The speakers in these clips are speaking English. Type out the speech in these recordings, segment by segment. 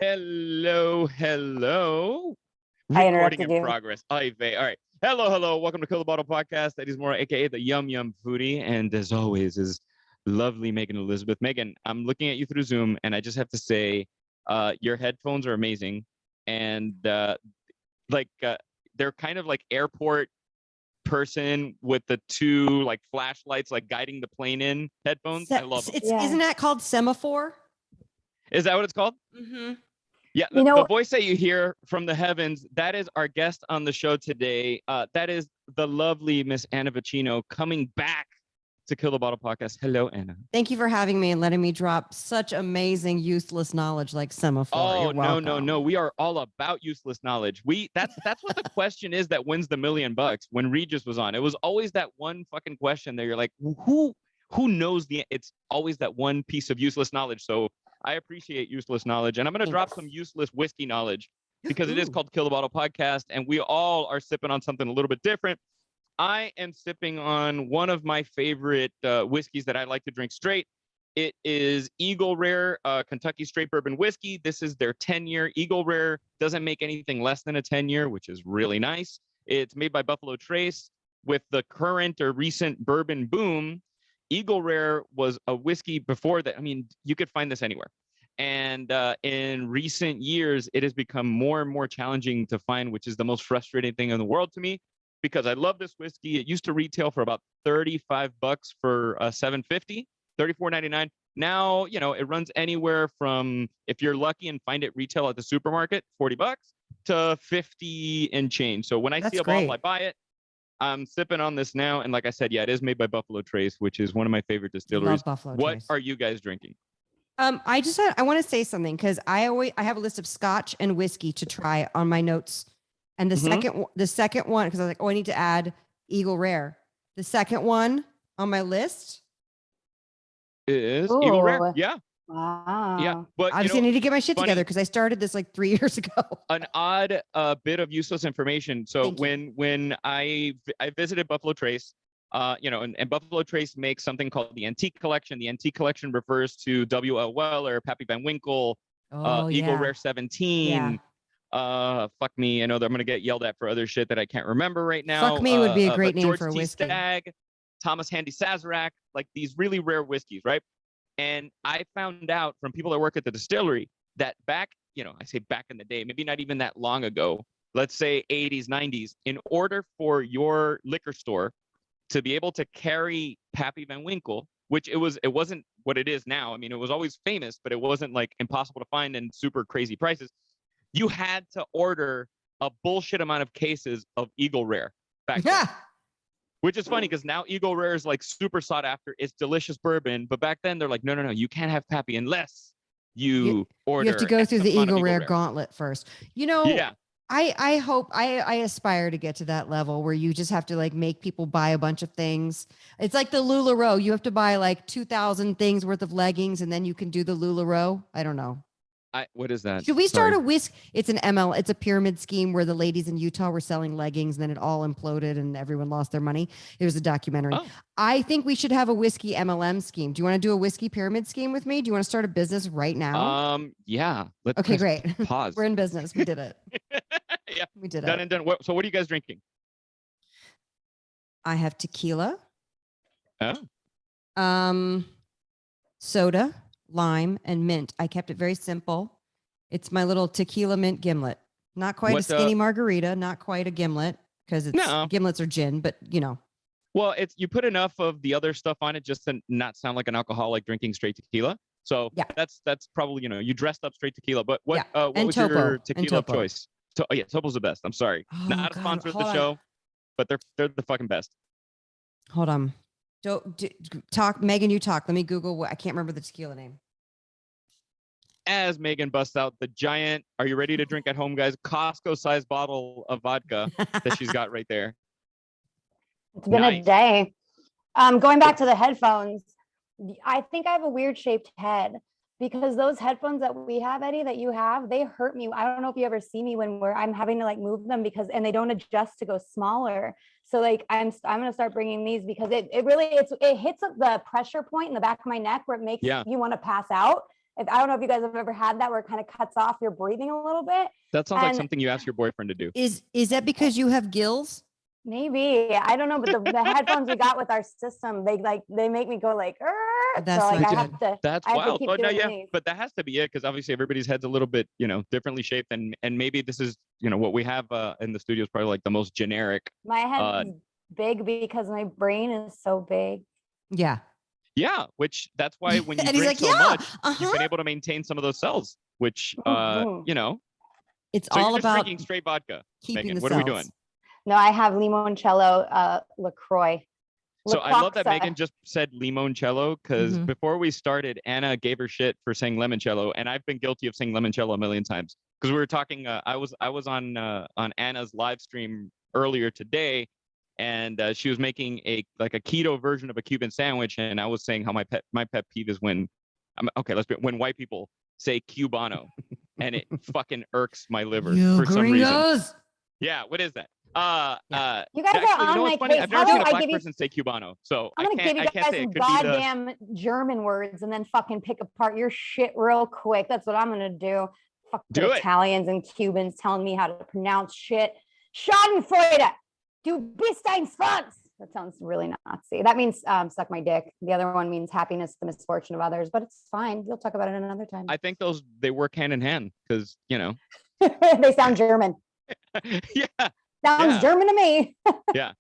Hello, hello. I Recording interrupted in you. progress. Ay vey. All right. Hello, hello. Welcome to Kill the Bottle Podcast. That is more, aka the Yum Yum Foodie. And as always, is lovely Megan Elizabeth. Megan, I'm looking at you through Zoom, and I just have to say, your headphones are amazing. And like they're kind of like airport person with the two like flashlights like guiding the plane in headphones. I love them. Isn't that called semaphore? Is that what it's called? Mm-hmm. Yeah, the voice that you hear from the heavens, that is our guest on the show today. That is the lovely Miss Anna Vocino coming back to Kill the Bottle Podcast. Hello, Anna. Thank you for having me and letting me drop such amazing useless knowledge like semaphore. Oh, no. We are all about useless knowledge. That's what the question is that wins the $1 million when Regis was on. It was always that one fucking question that you're like, who knows it's always that one piece of useless knowledge. So I appreciate useless knowledge, and I'm going to drop some useless whiskey knowledge because it is called Kill the Bottle Podcast, and we all are sipping on something a little bit different. I am sipping on one of my favorite whiskeys that I like to drink straight. It is Eagle Rare Kentucky Straight Bourbon Whiskey. This is their 10-year. Eagle Rare doesn't make anything less than a 10-year, which is really nice. It's made by Buffalo Trace. With the current or recent bourbon boom, Eagle Rare was a whiskey before that. I mean, you could find this anywhere. And in recent years, it has become more and more challenging to find, which is the most frustrating thing in the world to me, because I love this whiskey. It used to retail for about $35 for $7.50, $34.99. Now, it runs anywhere from, if you're lucky and find it retail at the supermarket, $40 to 50 and change. So when I see a bottle, I buy it. I'm sipping on this now, and like I said, it is made by Buffalo Trace, which is one of my favorite distilleries. Love Buffalo What Trace. are you guys drinking? I want to say something because I have a list of scotch and whiskey to try on my notes, and the second one, because I was like, I need to add Eagle Rare. The second one on my list is Eagle Rare. Yeah. Wow. Yeah, but obviously I need to get my shit together because I started this like 3 years ago. An odd bit of useless information. So when I visited Buffalo Trace, and Buffalo Trace makes something called the Antique Collection. The Antique Collection refers to W.L. Weller, Pappy Van Winkle, Eagle Rare 17. Yeah. Fuck me. I know that I'm gonna get yelled at for other shit that I can't remember right now. Fuck me would be a great name George for a T. whiskey. Stagg, Thomas Handy Sazerac, like these really rare whiskeys, right? And I found out from people that work at the distillery that back, I say back in the day, maybe not even that long ago, let's say 80s, 90s, in order for your liquor store to be able to carry Pappy Van Winkle, which it wasn't what it is now. I mean, it was always famous, but it wasn't like impossible to find and super crazy prices. You had to order a bullshit amount of cases of Eagle Rare back then. Which is funny because now Eagle Rare is like super sought after. It's delicious bourbon, but back then they're like, no, you can't have Pappy unless you order. You have to go through the Eagle Rare gauntlet first. Yeah. I hope I aspire to get to that level where you just have to like make people buy a bunch of things. It's like the LuLaRoe. You have to buy like 2,000 things worth of leggings and then you can do the LuLaRoe. I don't know. What is that? Should we start a whisk? It's it's a pyramid scheme where the ladies in Utah were selling leggings and then it all imploded and everyone lost their money. It was a documentary. Oh. I think we should have a whiskey MLM scheme. Do you want to do a whiskey pyramid scheme with me? Do you want to start a business right now? Yeah. Okay, great. Pause. We're in business. We did it. Yeah. We did it. Done and done. So what are you guys drinking? I have tequila. Oh. Soda, lime, and mint. I kept it very simple. It's my little tequila mint gimlet. Not quite a skinny margarita, not quite a gimlet because gimlets are gin, but Well, you put enough of the other stuff on it just to not sound like an alcoholic drinking straight tequila. So yeah, that's probably you dressed up straight tequila. But what was your tequila of choice? Topo's the best. I'm sorry, not a sponsor of the show, but they're the fucking best. Hold on. Talk, Megan. You talk. Let me Google. I can't remember the tequila name. As Megan busts out the giant, are you ready to drink at home, guys? Costco-sized bottle of vodka that she's got right there. It's been a day. Going back to the headphones, I think I have a weird shaped head because those headphones that we have, Eddie, that you have, they hurt me. I don't know if you ever see me when I'm having to like move them and they don't adjust to go smaller. So like I'm going to start bringing these because it hits the pressure point in the back of my neck where it makes you want to pass out. I don't know if you guys have ever had that where it kind of cuts off your breathing a little bit. That sounds like something you ask your boyfriend to do. Is that because you have gills? Maybe, I don't know, but the headphones we got with our system, they make me go like, That's so like not I good. have to. That's I have to wild. keep Oh no, doing yeah, these. but that has to be it because obviously everybody's head's a little bit, differently shaped, and maybe this is, what we have in the studio is probably like the most generic. My head is big because my brain is so big. Yeah. Yeah, which that's why when you And he's drink like, so yeah, much, you've been able to maintain some of those cells, which Mhm. It's So all you're just about drinking straight vodka, keeping Megan. the What cells. are we doing? No, I have limoncello LaCroix. So I love that LaCroix. Megan just said limoncello because Mhm. before we started, Anna gave her shit for saying limoncello, and I've been guilty of saying limoncello a million times because we were talking. I was on Anna's live stream earlier today, and she was making a keto version of a Cuban sandwich, and I was saying how my pet peeve is when when white people say cubano, and it fucking irks my liver You for some reason. gringos. Yeah, what is that? You guys Actually, are on what's my funny? case. I've never How seen a about I black give you? person say cubano, so I'm gonna give you I can't guys say some it could be the. goddamn German words and then fucking pick apart your shit real quick. That's what I'm gonna do. Fucking Do it. Italians and Cubans telling me how to pronounce shit. Schadenfreude. Du bist ein Schwanz. That sounds really Nazi. That means suck my dick. The other one means happiness, the misfortune of others, but it's fine. We'll talk about it another time. I think they work hand in hand because They sound German. yeah. Sounds Yeah. German to me. Yeah.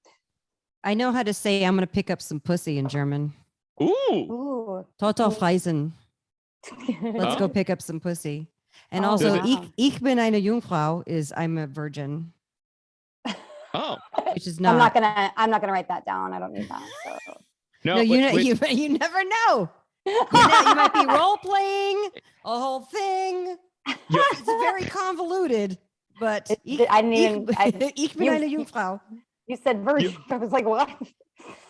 I know how to say I'm gonna pick up some pussy in German. Ooh. Ooh. Toto Freisen. Let's go Oh. pick up some pussy. And Oh, also, wow. ich bin eine Jungfrau is I'm a virgin, Oh. which is I'm not. not gonna write that down. I don't need that. So. No, No, you but know, you never know. You might be role playing a whole thing. It's very convoluted, but I didn't even. ich bin eine Jungfrau. You said virgin. I was like, what?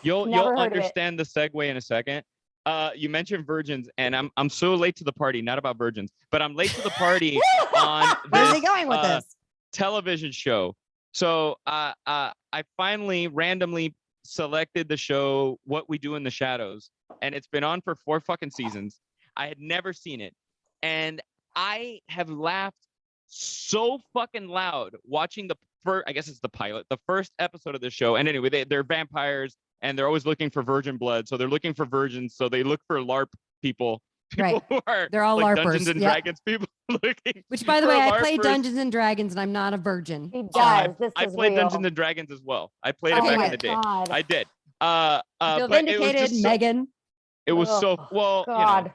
You'll Never heard of it. understand the segue in a second. You mentioned virgins, and I'm so late to the party. Not about virgins, but I'm late to the party on Where's he this going with this? television show. So I finally randomly selected the show What We Do in the Shadows, and it's been on for 4 fucking seasons. I had never seen it, and I have laughed so fucking loud watching the first, I guess it's the pilot, the first episode of the show. And anyway, they're vampires and they're always looking for virgin blood. So they're looking for virgins. So they look for LARP people Right. who are They're all like LARPers. Dungeons and Yep. Dragons people looking. Which, by the for way, I play LARPers. Dungeons and Dragons, and I'm not a virgin. He I does. This I is played real. Dungeons and Dragons as well. I played Oh it back my in the day. God. I did. Feel But it was vindicated, just so, Megan. it was so Oh, well. God.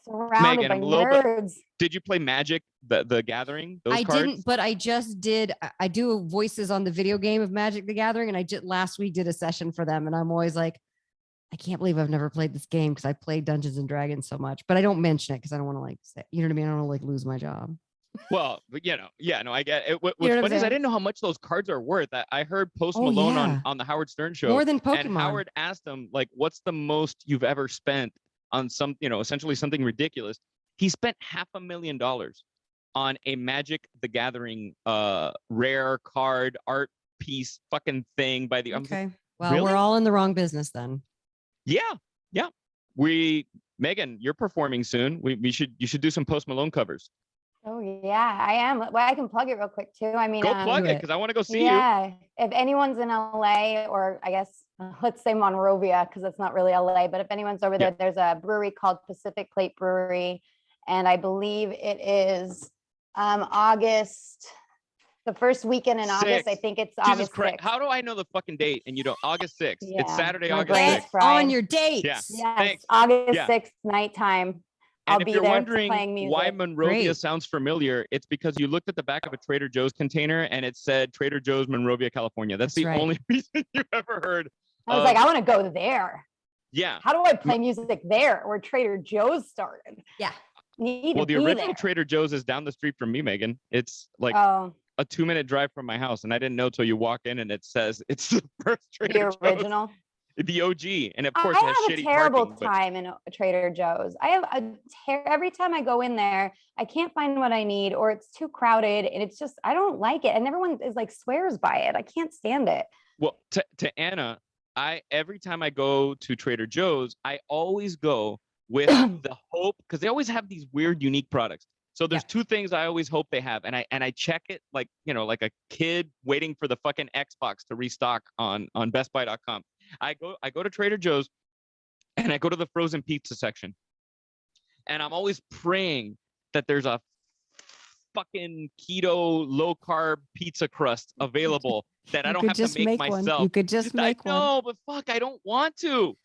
Surrounded Megan, by I'm a little bit- nerds. Did you play Magic, the Gathering? Those I cards? didn't, but I just did. I do voices on the video game of Magic the Gathering, and I just last week did a session for them, and I'm always like, I can't believe I've never played this game because I played Dungeons and Dragons so much, but I don't mention it because I don't want to like say, you know what I mean? I don't want to like lose my job. Well, but yeah, no, I get it. What's You know what I'm funny is I saying? didn't know how much those cards are worth. I heard Post Oh, Malone yeah. on the Howard Stern show, More than Pokemon. and Howard asked him like, "What's the most you've ever spent on some, essentially something ridiculous?" He spent $500,000 on a Magic the Gathering rare card art piece fucking thing by the. I'm like, Okay. Well, really? we're all in the wrong business then. yeah. Megan, you're performing soon. You should do some Post Malone covers. Oh yeah, I am. Well, I can plug it real quick too. I mean, Go plug do it it. because I want to go see you. yeah. If anyone's in LA, or I guess let's say Monrovia, because it's not really LA, but if anyone's over there, there's a brewery called Pacific Plate Brewery, and I believe it is August, the first weekend in August. I 6th. think it's Jesus August Christ. 6th. How do I know the fucking date and you don't? August 6th. Yeah, It's Saturday, my August brain's 6th. fried. On your dates. Yeah. Yes, Thanks. August Yeah. 6th, nighttime. I'll And if be you're there wondering playing music. why Monrovia Great. sounds familiar, it's because you looked at the back of a Trader Joe's container and it said Trader Joe's Monrovia, California. That's That's the right. only reason you've ever heard. I was like, I want to go there. Yeah. How do I play music there where Trader Joe's started? Yeah. Need Well, to the be original there. Trader Joe's is down the street from me, Megan. It's like Oh, a 2-minute drive from my house. And I didn't know till you walk in and it says it's the first Trader the Joe's. original. The OG. And of course, I it has have a shitty terrible parking. but- time in Trader Joe's. I have every time I go in there, I can't find what I need, or it's too crowded, and it's just I don't like it. And everyone is like swears by it. I can't stand it. Well, to Anna, every time I go to Trader Joe's, I always go with the hope, because they always have these weird, unique products. So there's two things I always hope they have, and I check it like, you know, like a kid waiting for the fucking Xbox to restock on BestBuy.com. I go to Trader Joe's, and I go to the frozen pizza section, and I'm always praying that there's a fucking keto low carb pizza crust available that I don't have to make myself. You could just make one. No, but fuck, I don't want to.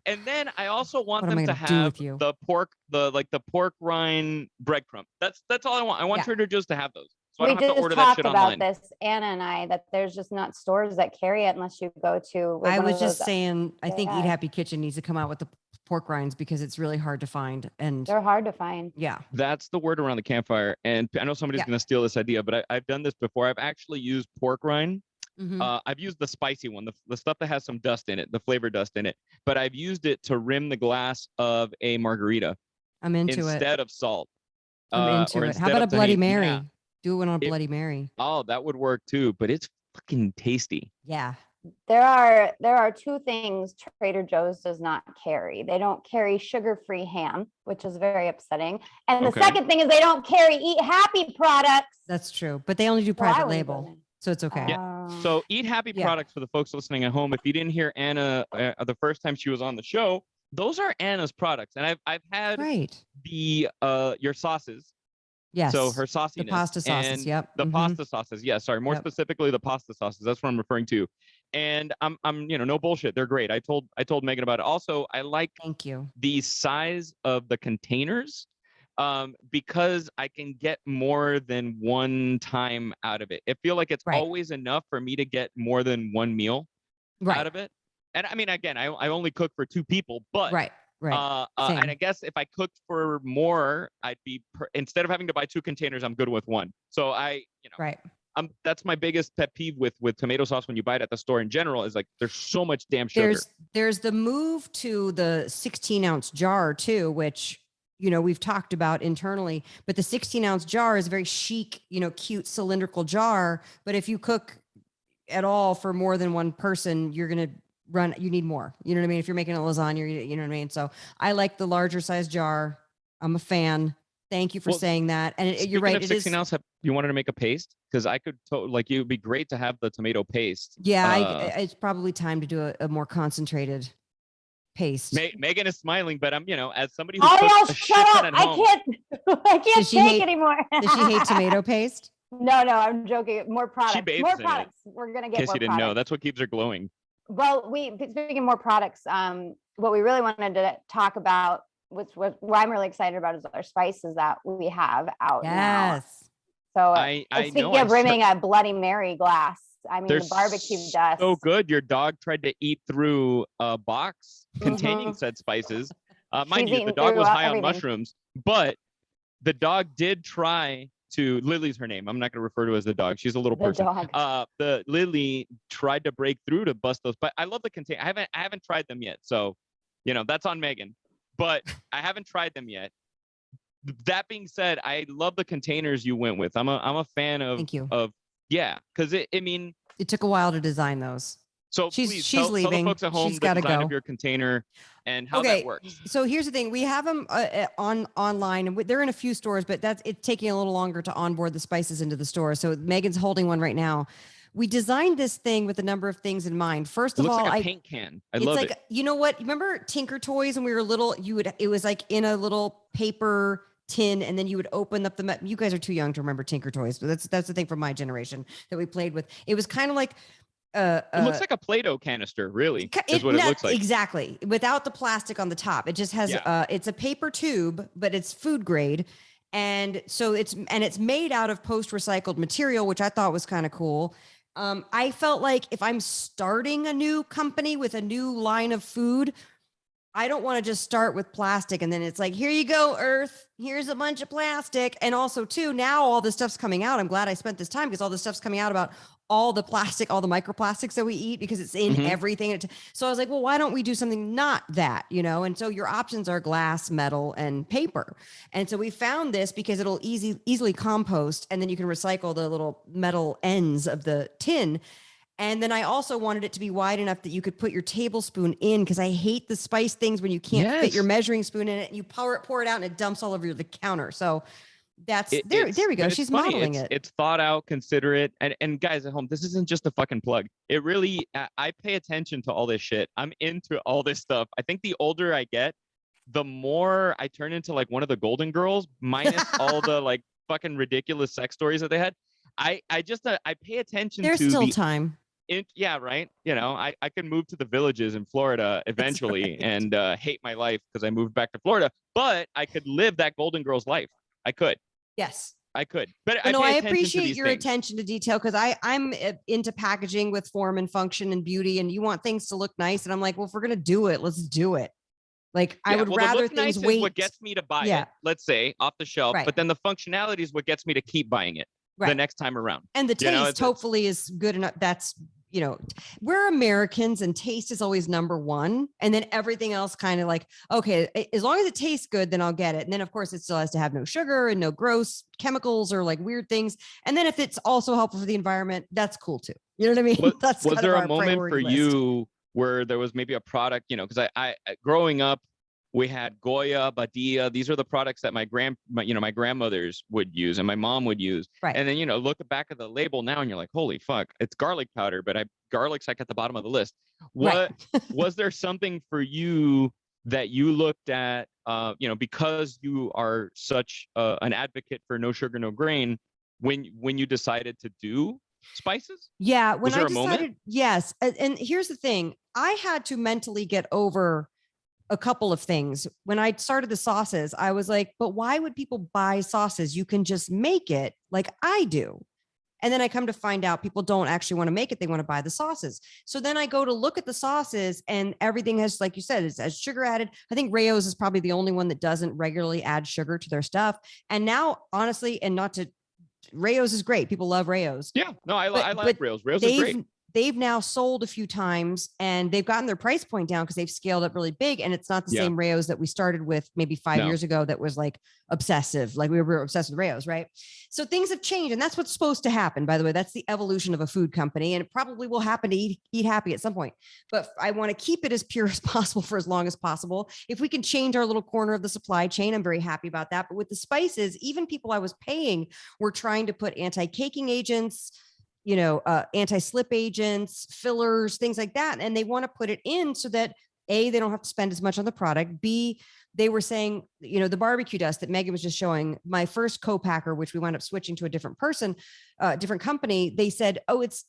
And then I also want them to have the pork, the pork rind breadcrumb. That's all I want. I want Trader Joe's to have those. So I don't have to order that shit online. We just talked about this, Anna and I, that there's just not stores that carry it unless you go to. I was just saying, I think Eat Happy Kitchen needs to come out with the pork rinds because it's really hard to find, and they're hard to find. Yeah, that's the word around the campfire. And I know somebody's going to steal this idea, but I've done this before. I've actually used pork rind. I've used the spicy one, the stuff that has some dust in it, the flavor dust in it, but I've used it to rim the glass of a margarita. I'm into it. Instead of salt. I'm into it. How about a Bloody Mary? Yeah. Do it on a Bloody Mary. Oh, that would work too, but it's fucking tasty. Yeah. There are two things Trader Joe's does not carry. They don't carry sugar-free ham, which is very upsetting. And the second thing is they don't carry Eat Happy products. That's true, but they only do private label. So it's okay. Yeah. So Eat Happy products for the folks listening at home. If you didn't hear Anna the first time she was on the show, those are Anna's products, and I've had the your sauces. Yes. So her sauciness. The pasta sauces. Yep. The pasta sauces. Yeah. Sorry. More specifically, the pasta sauces. That's what I'm referring to. And I'm no bullshit. They're great. I told Megan about it. Also, I like the size of the containers. Because I can get more than one time out of it. I feel like it's always enough for me to get more than one meal out of it. And I mean, again, I only cook for two people, but and I guess if I cooked for more, I'd be instead of having to buy two containers, I'm good with one. So that's my biggest pet peeve with tomato sauce when you buy it at the store in general is like there's so much damn sugar. There's the move to the 16-ounce jar too, which we've talked about internally, but the 16-ounce jar is a very chic, cute cylindrical jar. But if you cook at all for more than one person, you're going to you need more. You know what I mean? If you're making a lasagna, you know what I mean? So I like the larger size jar. I'm a fan. Thank you for saying that. And you're right. 16 ounce, you wanted to make a paste? Because I could it would be great to have the tomato paste. Yeah, it's probably time to do a more concentrated paste. Megan is smiling, but I'm, as somebody who cooks a shit ton at home. I can't take anymore. Does she hate tomato paste? No, I'm joking. More products. She bathes more in products. It. We're gonna get in case more you didn't products. know, that's what keeps her glowing. Well, speaking of more products, what we really wanted to talk about, what I'm really excited about, is our spices that we have out now. So speaking of rimming a Bloody Mary glass, I mean, the barbecue dust. So good. Your dog tried to eat through a box containing said spices. Mind you, the dog was high on mushrooms, but the dog did try to, Lily's her name. I'm not going to refer to her as the dog. She's a little person. The Lily tried to break through to bust those. But I love the container. I haven't tried them yet. So, that's on Megan. But I haven't tried them yet. That being said, I love the containers you went with. I'm a fan of. Thank you. Because it took a while to design those. So she's leaving. Tell the folks at home she's the design go. of your container and how that works. So here's the thing: we have them online, and they're in a few stores, but it's taking a little longer to onboard the spices into the store. So Megan's holding one right now. We designed this thing with a number of things in mind. First of all, it looks like a paint can. I love it. You know what? Remember Tinker Toys when we were little? It was like in a little paper tin, and then you would open up you guys are too young to remember Tinker Toys, but that's the thing from my generation that we played with. It was kind of like it looks like a Play-Doh canister, really, is what it looks like. Exactly. Without the plastic on the top. It just has it's a paper tube, but it's food grade. And so it's made out of post-recycled material, which I thought was kind of cool. I felt like if I'm starting a new company with a new line of food, I don't want to just start with plastic and then it's like, here you go, Earth. Here's a bunch of plastic. And also, too, now all this stuff's coming out. I'm glad I spent this time because all this stuff's coming out about all the plastic, all the microplastics that we eat because it's in everything. So I was like, well, why don't we do something not that, And so your options are glass, metal, and paper. And so we found this because it'll easily compost, and then you can recycle the little metal ends of the tin. And then I also wanted it to be wide enough that you could put your tablespoon in, because I hate the spice things when you can't fit your measuring spoon in it and you pour it out and it dumps all over the counter. So that's there we go. She's modeling it. It's thought out, considerate. And guys at home, this isn't just a fucking plug. It really, I pay attention to all this shit. I'm into all this stuff. I think the older I get, the more I turn into like one of the Golden Girls, minus all the like fucking ridiculous sex stories that they had. I pay attention to There's still time. Yeah, right. You know, I could move to the villages in Florida eventually and hate my life because I moved back to Florida, but I could live that Golden Girls life. I could. Yes. I could. But I appreciate your attention to detail, because I'm into packaging with form and function and beauty, and you want things to look nice. And I'm like, well, if we're going to do it, let's do it. Like, I would rather things wait. What gets me to buy it, let's say, off the shelf, but then the functionality is what gets me to keep buying it the next time around. And the taste hopefully is good enough. That's, we're Americans and taste is always number one. And then everything else kind of like, okay, as long as it tastes good, then I'll get it. And then of course it still has to have no sugar and no gross chemicals or like weird things. And then if it's also helpful for the environment, that's cool too. You know what I mean? Was there a moment for you where there was maybe a product, because I growing up, we had Goya, Badia. These are the products that my grandmothers would use and my mom would use. Right. And then, look at the back of the label now and you're like, holy fuck, it's garlic powder, but garlic's like at the bottom of the list. What was there something for you that you looked at, because you are such an advocate for no sugar, no grain, when you decided to do spices? Yeah. When I decided, yes. And here's the thing. I had to mentally get over a couple of things. When I started the sauces, I was like, but why would people buy sauces? You can just make it like I do. And then I come to find out people don't actually want to make it. They want to buy the sauces. So then I go to look at the sauces and everything has, like you said, it has sugar added. I think Rayo's is probably the only one that doesn't regularly add sugar to their stuff. And now, honestly, Rayo's is great. People love Rayo's. Yeah, no, I like Rayo's. Rayo's is great. They've now sold a few times and they've gotten their price point down because they've scaled up really big. And it's not the same Rayo's that we started with maybe 5 years ago that was like obsessive. Like we were obsessed with Rayo's, right? So things have changed. And that's what's supposed to happen, by the way. That's the evolution of a food company. And it probably will happen to eat happy at some point. But I want to keep it as pure as possible for as long as possible. If we can change our little corner of the supply chain, I'm very happy about that. But with the spices, even people I was paying were trying to put anti-caking agents, anti-slip agents, fillers, things like that. And they want to put it in so that A, they don't have to spend as much on the product. B, they were saying, the barbecue dust that Megan was just showing, my first co-packer, which we wound up switching to a different person, different company, they said, oh, it's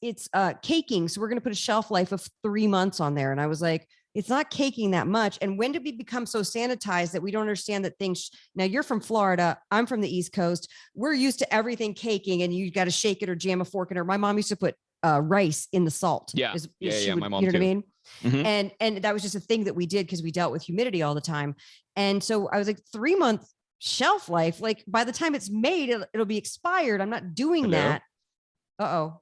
caking. So we're going to put a shelf life of 3 months on there. And I was like, it's not caking that much. And when did we become so sanitized that we don't understand that things, now you're from Florida, I'm from the East Coast. We're used to everything caking and you got to shake it or jam a fork in it. My mom used to put rice in the salt. Yeah. My mom you know too. What I mean? Mm-hmm. And that was just a thing that we did because we dealt with humidity all the time. And so I was like, 3 month shelf life. Like by the time it's made, it'll be expired. I'm not doing that. Uh-oh.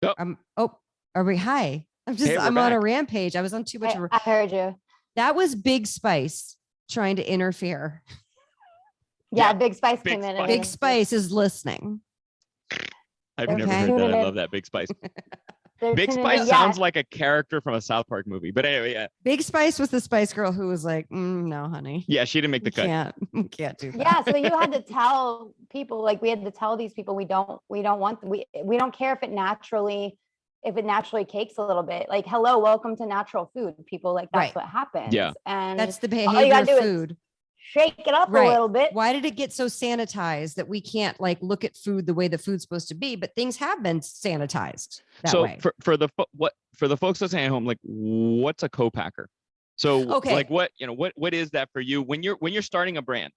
Are we hi? I'm on a rampage. I was on too much. I heard you. That was Big Spice trying to interfere. Yeah, Big Spice came in. Big Spice is listening. I've never heard that. I love that. Big Spice. Big Spice sounds like a character from a South Park movie. But anyway, yeah. Big Spice was the Spice Girl who was like, no, honey. Yeah, she didn't make the cut. Can't do that. Yeah, so you had to tell people, like we had to tell these people we don't care if it naturally cakes a little bit. Like, hello, welcome to natural food. People, like that's what happens. Yeah. And that's the behavior of food. Shake it up a little bit. Why did it get so sanitized that we can't like look at food the way the food's supposed to be? But things have been sanitized that way. for the folks listening at home, like what's a co-packer? So like what is that for you when you're starting a brand?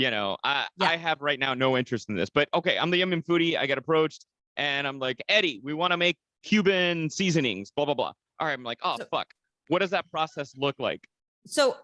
I have right now no interest in this, but okay, I'm the Yum Yum Foodie. I get approached and I'm like, Eddie, we want to make Cuban seasonings, blah, blah, blah. All right. I'm like, fuck. What does that process look like? So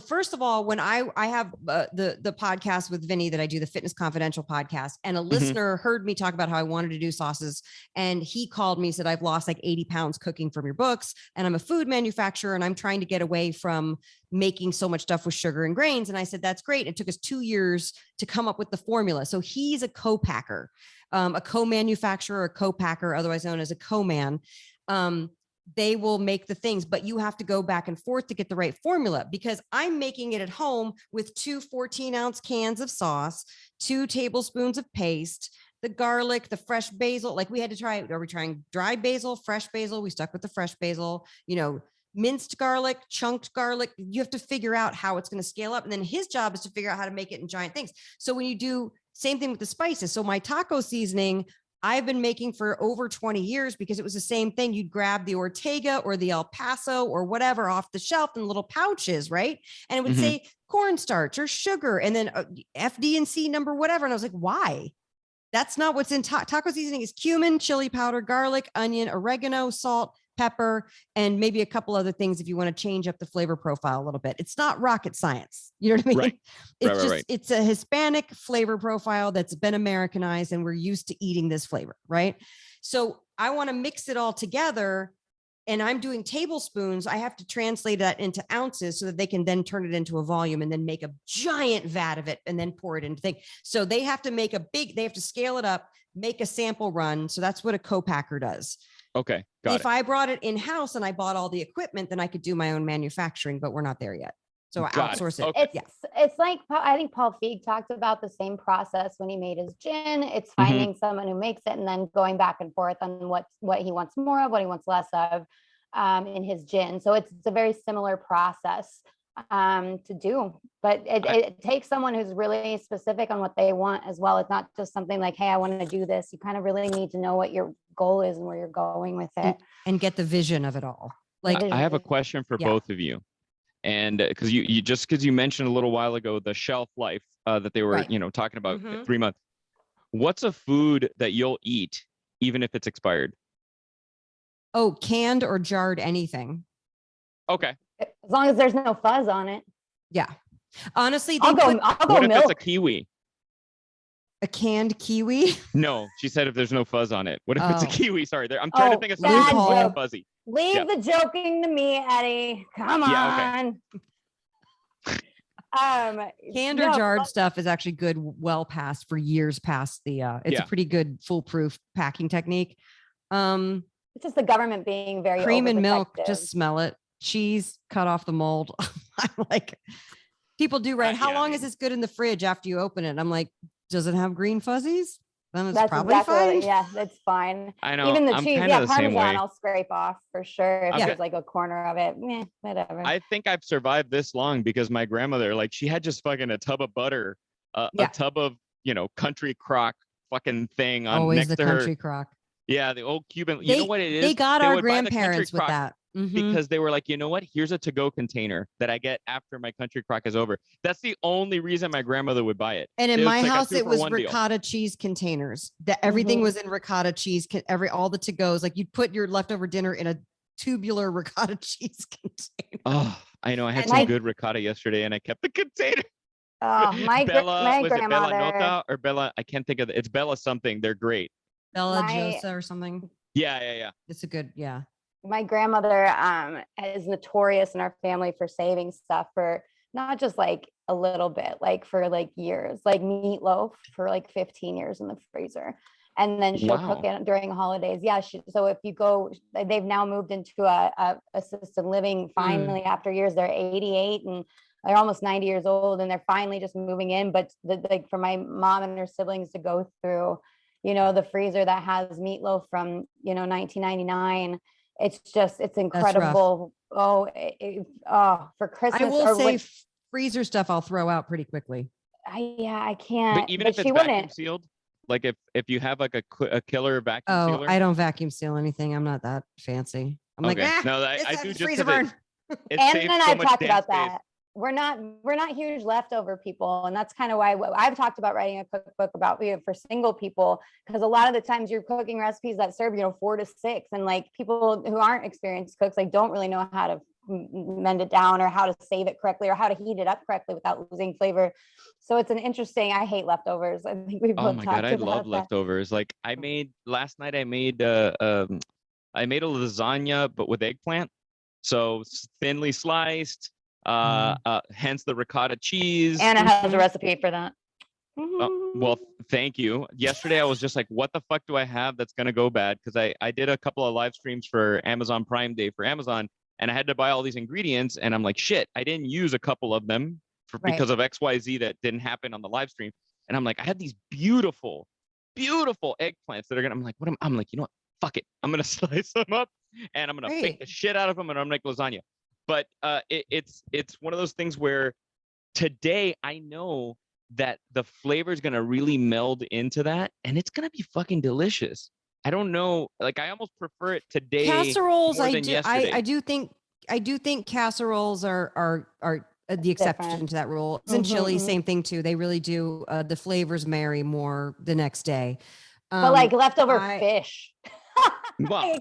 first of all, when I have the podcast with Vinny that I do, the Fitness Confidential podcast, and a listener heard me talk about how I wanted to do sauces, and he called me, said, I've lost like 80 pounds cooking from your books, and I'm a food manufacturer, and I'm trying to get away from making so much stuff with sugar and grains. And I said, that's great. It took us 2 years to come up with the formula. So he's a co-packer, a co-manufacturer, a co-packer, otherwise known as a co-man. they will make the things, but you have to go back and forth to get the right formula, because I'm making it at home with 2 14-ounce cans of sauce, 2 tablespoons of paste, the garlic, the fresh basil. Like we had to try, are we trying dry basil, fresh basil? We stuck with the fresh basil, minced garlic, chunked garlic. You have to figure out how it's going to scale up. And then his job is to figure out how to make it in giant things. So when you do same thing with the spices. So my taco seasoning, I've been making for over 20 years because it was the same thing. You'd grab the Ortega or the El Paso or whatever off the shelf in little pouches, right? And it would say cornstarch or sugar and then FD&C number, whatever. And I was like, why? That's not what's in taco seasoning. Is cumin, chili powder, garlic, onion, oregano, salt, pepper, and maybe a couple other things if you want to change up the flavor profile a little bit. It's not rocket science. You know what I mean? Right. It's right. It's a Hispanic flavor profile that's been Americanized and we're used to eating this flavor, right? So I want to mix it all together and I'm doing tablespoons. I have to translate that into ounces so that they can then turn it into a volume and then make a giant vat of it and then pour it into things. So they have to make they have to scale it up, make a sample run. So that's what a co-packer does. Okay. Got if I brought it in-house and I bought all the equipment, then I could do my own manufacturing, but we're not there yet. So I outsource it. Okay. It's like, I think Paul Feig talked about the same process when he made his gin. It's finding someone who makes it and then going back and forth on what he wants more of, what he wants less of in his gin. So it's a very similar process to do, but it takes someone who's really specific on what they want as well. It's not just something like, hey, I want to do this. You kind of really need to know what your goal is and where you're going with it and get the vision of it all. Like I have a question for both of you. And because you mentioned a little while ago the shelf life that they were talking about 3 months. What's a food that you'll eat even if it's expired? Oh, canned or jarred anything. Okay. As long as there's no fuzz on it. Yeah. Honestly, I'll go what milk. If it's a kiwi? A canned kiwi? No, she said if there's no fuzz on it. What if it's a kiwi? Sorry, I'm trying to think of something that's really fuzzy. Leave the joking to me, Eddie. Come on. Canned or jarred stuff is actually good, well past for years past the it's a pretty good foolproof packing technique. It's just the government being very cream and milk, just smell it. Cheese, cut off the mold. I'm like, people do right. How long is this good in the fridge after you open it? I'm like, does it have green fuzzies? Then it's probably fine. Yeah, that's fine. I know. Even the cheese, Parmesan, I'll scrape off for sure if there's like a corner of it. Whatever. I think I've survived this long because my grandmother, like, she had just fucking a tub of butter, a tub of country crock fucking thing on always next the to country her. crock. Yeah, the old Cuban. You know what it is? They got our grandparents with that. Because they were like, you know what? Here's a to-go container that I get after my country crock is over. That's the only reason my grandmother would buy it. And in my house, it was ricotta cheese containers. That everything was in ricotta cheese. All the to-goes, like you'd put your leftover dinner in a tubular ricotta cheese container. Oh, I know. I had some good ricotta yesterday, and I kept the container. Oh, my grandmother. Bella Nota or Bella? I can't think of it. It's Bella something. They're great. Bella Josa or something. Yeah. It's a good, My grandmother is notorious in our family for saving stuff for not just like a little bit, like for like years, like meatloaf for like 15 years in the freezer. And then she'll cook it during holidays. Yeah. So if you go, they've now moved into a assisted living finally after years. They're 88 and they're almost 90 years old and they're finally just moving in. But like for my mom and her siblings to go through, the freezer that has meatloaf from, 1999. It's incredible. For Christmas. I will say freezer stuff I'll throw out pretty quickly. I can't. But even if it's vacuum sealed, like if you have like a killer vacuum sealer. I don't vacuum seal anything. I'm not that fancy. I'm like, no, I do just freezer burn. It and then I've talked about space. that. We're not huge leftover people, and that's kind of why I've talked about writing a cookbook about for single people, because a lot of the times you're cooking recipes that serve 4 to 6, and like people who aren't experienced cooks like don't really know how to mend it down or how to save it correctly or how to heat it up correctly without losing flavor. So it's an interesting. I hate leftovers. I think we've both talked about that. I love leftovers. Like last night I made a lasagna but with eggplant, so thinly sliced. Hence the ricotta cheese. Anna has a recipe for that. Well, thank you. Yesterday, I was just like, what the fuck do I have that's going to go bad? Because I did a couple of live streams for Amazon Prime Day for Amazon, and I had to buy all these ingredients. And I'm like, shit, I didn't use a couple of them because of XYZ that didn't happen on the live stream. And I'm like, I had these beautiful, beautiful eggplants that are going to, I'm like, you know what? Fuck it. I'm going to slice them up and I'm going to bake the shit out of them and I'm going to make lasagna. But it's one of those things where today I know that the flavor is going to really meld into that and it's going to be fucking delicious. I don't know. Like I almost prefer it today. Casseroles, more than yesterday. I do think casseroles are the exception Different. to that rule. And chili, same thing too. They really do. The flavors marry more the next day. But like leftover fish. Well,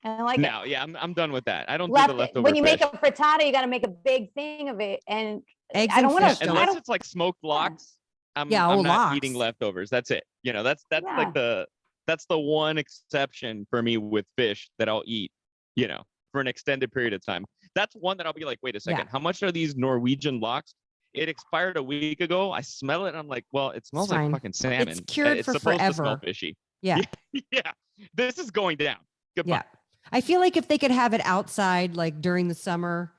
I like no, it. yeah, I'm done with that. I don't do the leftover when you fish. make a frittata, you got to make a big thing of it, and eggs I don't want to. Unless it's like smoked lox. I'm not lox. eating leftovers. That's it. You know, that's like that's the one exception for me with fish that I'll eat. You know, for an extended period of time. That's one that I'll be like, wait a second, how much are these Norwegian lox? It expired a week ago. I smell it. And I'm like, well, it smells like fucking salmon. It's cured it's for supposed forever. To smell fishy. Yeah. Yeah. This is going down. Goodbye. Yeah. I feel like if they could have it outside, like during the summer,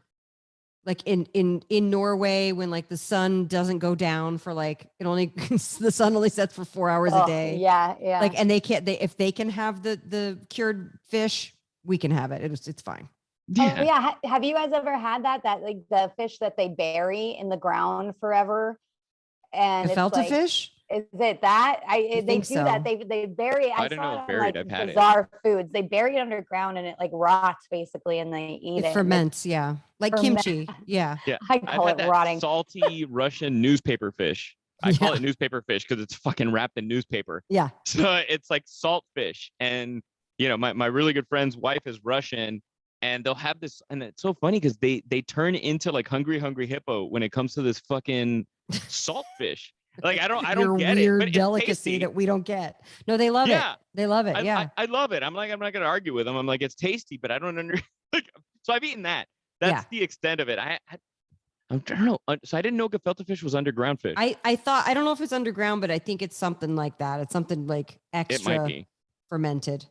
like in Norway, when like the sun doesn't go down for like, the sun only sets for 4 hours a day. Yeah. Yeah. Like, and if they can have the cured fish, we can have it. It's fine. Yeah. Yeah. Have you guys ever had that like the fish that they bury in the ground forever? And gefilte fish? Is it that? They do so. that. They bury it. I don't know if buried. I've had bizarre foods. They bury it underground and it like rots basically, and they eat it. It ferments, yeah, like kimchi. Yeah. I call it rotting. Salty Russian newspaper fish. I call it newspaper fish because it's fucking wrapped in newspaper. Yeah. So it's like salt fish, and you know, my really good friend's wife is Russian. And they'll have this, and it's so funny because they turn into like hungry hippo when it comes to this fucking salt fish. Like I don't get it. But delicacy that we don't get. No, they love it. They love it. I love it. I'm like, I'm not gonna argue with them. I'm like, it's tasty, but I don't like. So I've eaten that. That's the extent of it. I don't know. So I didn't know gefilte fish was underground fish. I thought, I don't know if it's underground, but I think it's something like that. It's something like extra it might be fermented.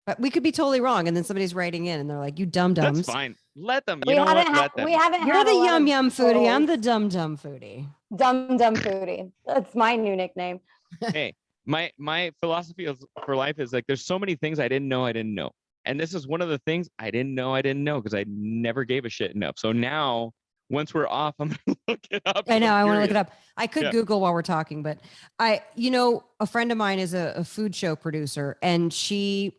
But we could be totally wrong, and then somebody's writing in, and they're like, "You dum dums." That's fine. Let them. We haven't. You're the yum foodie. I'm the dum foodie. Dum foodie. That's my new nickname. Hey, my philosophy for life is like, there's so many things I didn't know, and this is one of the things I didn't know because I never gave a shit enough. So now, once we're off, I'm gonna look it up. I know. I want to look it up. I could Google while we're talking, but a friend of mine is a food show producer, and she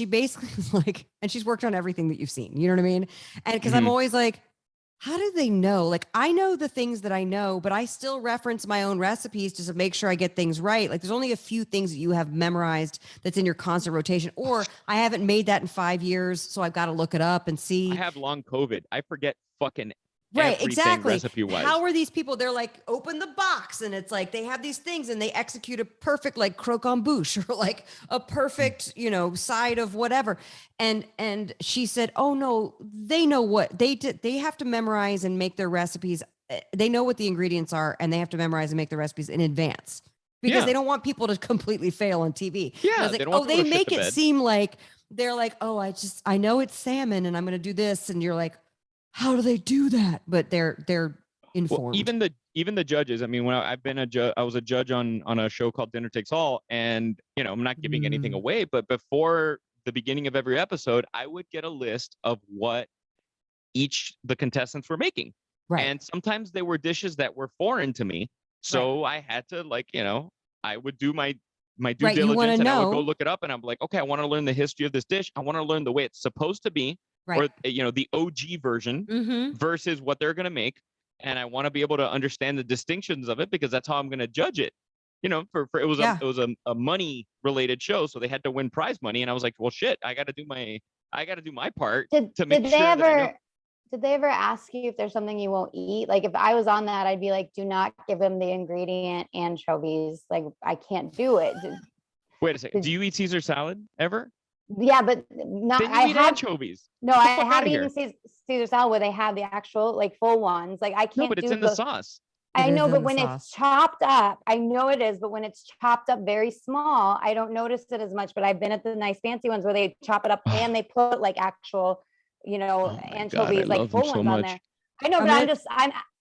basically is like, and she's worked on everything that you've seen, you know what I mean? And because I'm always like, how do they know? Like, I know the things that I know, but I still reference my own recipes just to make sure I get things right. Like, there's only a few things that you have memorized that's in your constant rotation, or I haven't made that in 5 years, so I've got to look it up and see. I have long COVID. I forget fucking right, exactly. Recipe-wise. How are these people? They're like, open the box, and it's like they have these things, and they execute a perfect like croquant bouche or like a perfect, side of whatever. And she said, "Oh no, they know what they did. They have to memorize and make their recipes. They know what the ingredients are, and they have to memorize and make the recipes in advance because they don't want people to completely fail on TV." Yeah, I was like, they make it seem like they're like, "Oh, I know it's salmon, and I'm going to do this," and you're like, how do they do that? But they're informed. Well, even the judges. I mean, when I was a judge on a show called Dinner Takes All, and I'm not giving anything away, but before the beginning of every episode, I would get a list of what the contestants were making. Right. And sometimes they were dishes that were foreign to me, so I had to I would do my due diligence, and I would go look it up, and I'm like, okay, I want to learn the history of this dish. I want to learn the way it's supposed to be. Right. Or the OG version versus what they're going to make, and I want to be able to understand the distinctions of it because that's how I'm going to judge it. It was a money related show, so they had to win prize money, and I was like, well, shit, I got to do my part to make sure. Did they ever ask you if there's something you won't eat? Like if I was on that, I'd be like, do not give them the ingredient anchovies. Like I can't do it. Wait a second. Do you eat Caesar salad ever? Yeah, but not. Then you eat anchovies. No, I have eaten Caesar salad where they have the actual like full ones. Like I can't. No, but it's in the sauce. I know, but when it's chopped up, I know it is, but when it's chopped up very small, I don't notice it as much. But I've been at the nice fancy ones where they chop it up and they put like actual, anchovies, like full ones on there. I know, but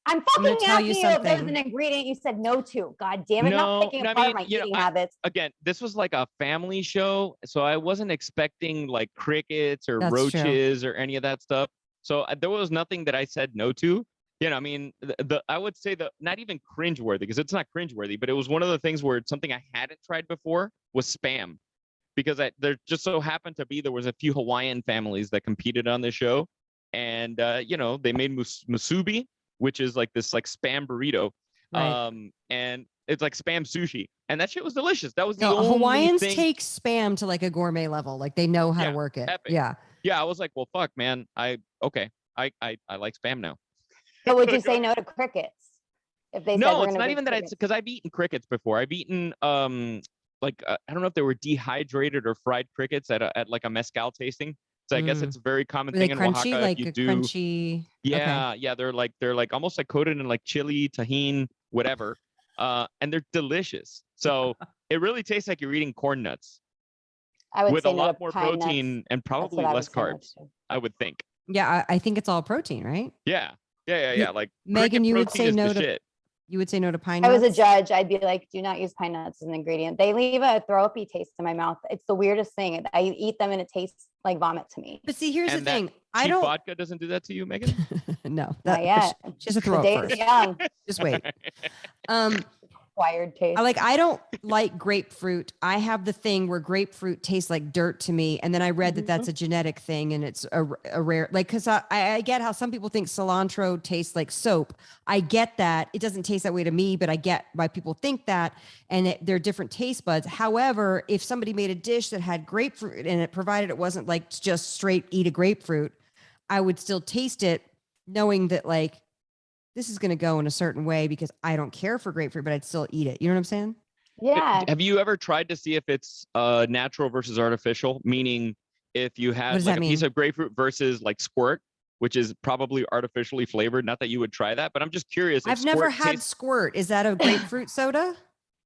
I'm fucking asking you if there was an ingredient you said no to. God damn it, not picking apart my eating habits. Again, this was like a family show, so I wasn't expecting like crickets or roaches or any of that stuff. So there was nothing that I said no to. I mean, I would say not even cringeworthy, because it's not cringeworthy, but it was one of the things where it's something I hadn't tried before was Spam, because there just so happened to be there was a few Hawaiian families that competed on the show, and they made musubi, which is like this like Spam burrito, right. And it's like Spam sushi, and that shit was delicious. That was the only Hawaiians thing. Take Spam to like a gourmet level, like they know how to work it. Epic. Yeah, I was like, well, fuck, man, I like Spam now. But would you say no to crickets? If they no, it's not even that. It's because I've eaten crickets before. I've eaten I don't know if they were dehydrated or fried crickets at like a mezcal tasting. So I guess it's a very common thing in crunchy, Oaxaca. like if you do, crunchy. Yeah, okay. yeah, they're like almost like coated in like chili, tahini, whatever, and they're delicious. So it really tastes like you're eating corn nuts. I would with say a lot more protein nuts. and probably less carbs. I would think. Yeah, I think it's all protein, right? Yeah. Like Megan, you would say no to shit. You would say no to pine nuts? I was a judge. I'd be like, do not use pine nuts as an ingredient. They leave a throw-uppy taste in my mouth. It's the weirdest thing. I eat them and it tastes like vomit to me. But see, here's the thing. I don't. Vodka doesn't do that to you, Megan? No, not yet. Just a throw up first. Young. Just wait. Acquired taste. I don't like grapefruit. I have the thing where grapefruit tastes like dirt to me. And then I read that that's a genetic thing and it's a rare, like, cause I get how some people think cilantro tastes like soap. I get that. It doesn't taste that way to me, but I get why people think that. And they're different taste buds. However, if somebody made a dish that had grapefruit in it, provided it wasn't like just straight eat a grapefruit, I would still taste it knowing that like, this is going to go in a certain way because I don't care for grapefruit, but I'd still eat it. You know what I'm saying? Yeah. Have you ever tried to see if it's natural versus artificial? Meaning if you had like a piece of grapefruit versus like squirt, which is probably artificially flavored. Not that you would try that, but I'm just curious. I've never had squirt. Is that a grapefruit soda?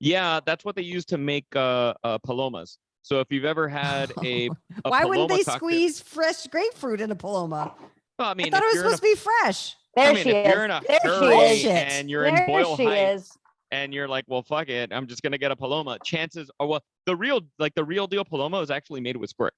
Yeah, that's what they use to make palomas. So if you've ever had a why wouldn't they squeeze fresh grapefruit in a paloma? Well, I mean, I thought it was supposed to be fresh. There if you're in a hurry and you're in Boyle Heights and you're like, well, fuck it, I'm just gonna get a paloma. Chances are, well, the real deal paloma is actually made with squirt.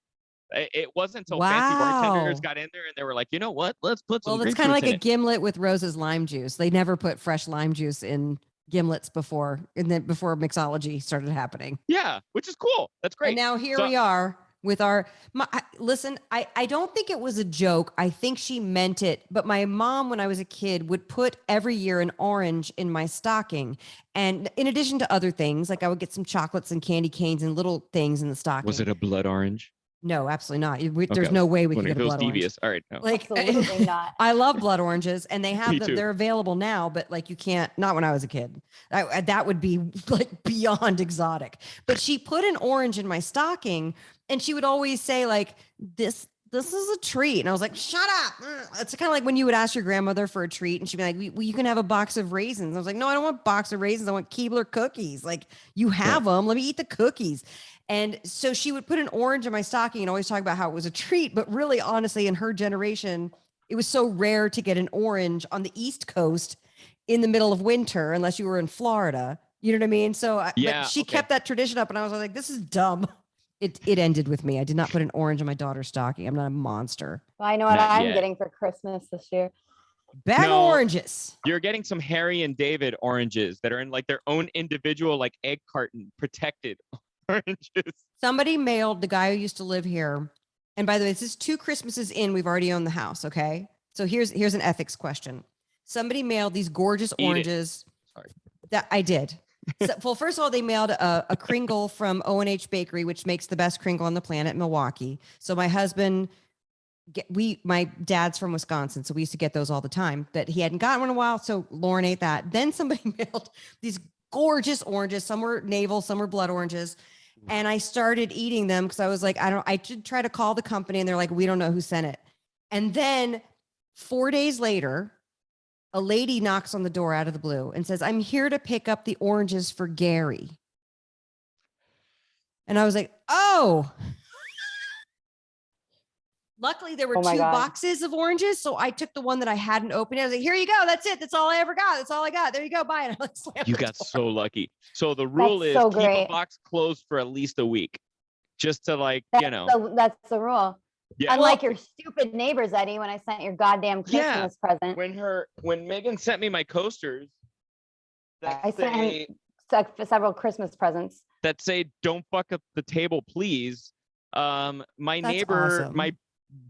It wasn't until fancy bartenders got in there and they were like, you know what? Let's put some. Well, it's kind of like a gimlet with Rose's lime juice. They never put fresh lime juice in gimlets before, and then before mixology started happening. Yeah, which is cool. That's great. And now here we are. With listen, I don't think it was a joke. I think she meant it. But my mom, when I was a kid, would put every year an orange in my stocking. And in addition to other things, like I would get some chocolates and candy canes and little things in the stocking. Was it a blood orange? No, absolutely not. There's no way we could get a blood orange. All right. No. Like, absolutely not. I love blood oranges and they have them. They're available now, but like you can't, not when I was a kid. That would be like beyond exotic. But she put an orange in my stocking and she would always say like, this is a treat. And I was like, shut up. It's kind of like when you would ask your grandmother for a treat and she'd be like, well, you can have a box of raisins. I was like, no, I don't want a box of raisins. I want Keebler cookies. Like you have them. Let me eat the cookies. And so she would put an orange in my stocking and always talk about how it was a treat. But really, honestly, in her generation, it was so rare to get an orange on the East Coast in the middle of winter, unless you were in Florida. You know what I mean? So but she kept that tradition up and I was like, this is dumb. It ended with me. I did not put an orange on my daughter's stocking. I'm not a monster. Well, I know what I'm getting for Christmas this year. Bag of oranges. You're getting some Harry and David oranges that are in like their own individual like egg carton protected oranges. Somebody mailed the guy who used to live here. And by the way, this is 2 Christmases in, we've already owned the house. Okay. So here's an ethics question. Somebody mailed these gorgeous oranges. Sorry. That I did. So, well, first of all, they mailed a Kringle from O&H Bakery, which makes the best Kringle on the planet in Milwaukee. So my husband, my dad's from Wisconsin, so we used to get those all the time, but he hadn't gotten one in a while. So Lauren ate that. Then somebody mailed these gorgeous oranges. Some were navel, some were blood oranges. And I started eating them because I was like, I should try to call the company and they're like, we don't know who sent it. And then 4 days later, a lady knocks on the door out of the blue and says, I'm here to pick up the oranges for Gary. And I was like, oh. Luckily, there were two boxes of oranges. So I took the one that I hadn't opened. I was like, here you go. That's it. That's all I ever got. That's all I got. There you go. Buy it. Like, you got so lucky. So the rule is keep a box closed for at least a week. Just to like, that's the rule. Yeah. Unlike your stupid neighbors, Eddie, when I sent your goddamn Christmas present. When Megan sent me my coasters, I sent him several Christmas presents that say "Don't fuck up the table, please." My neighbor, my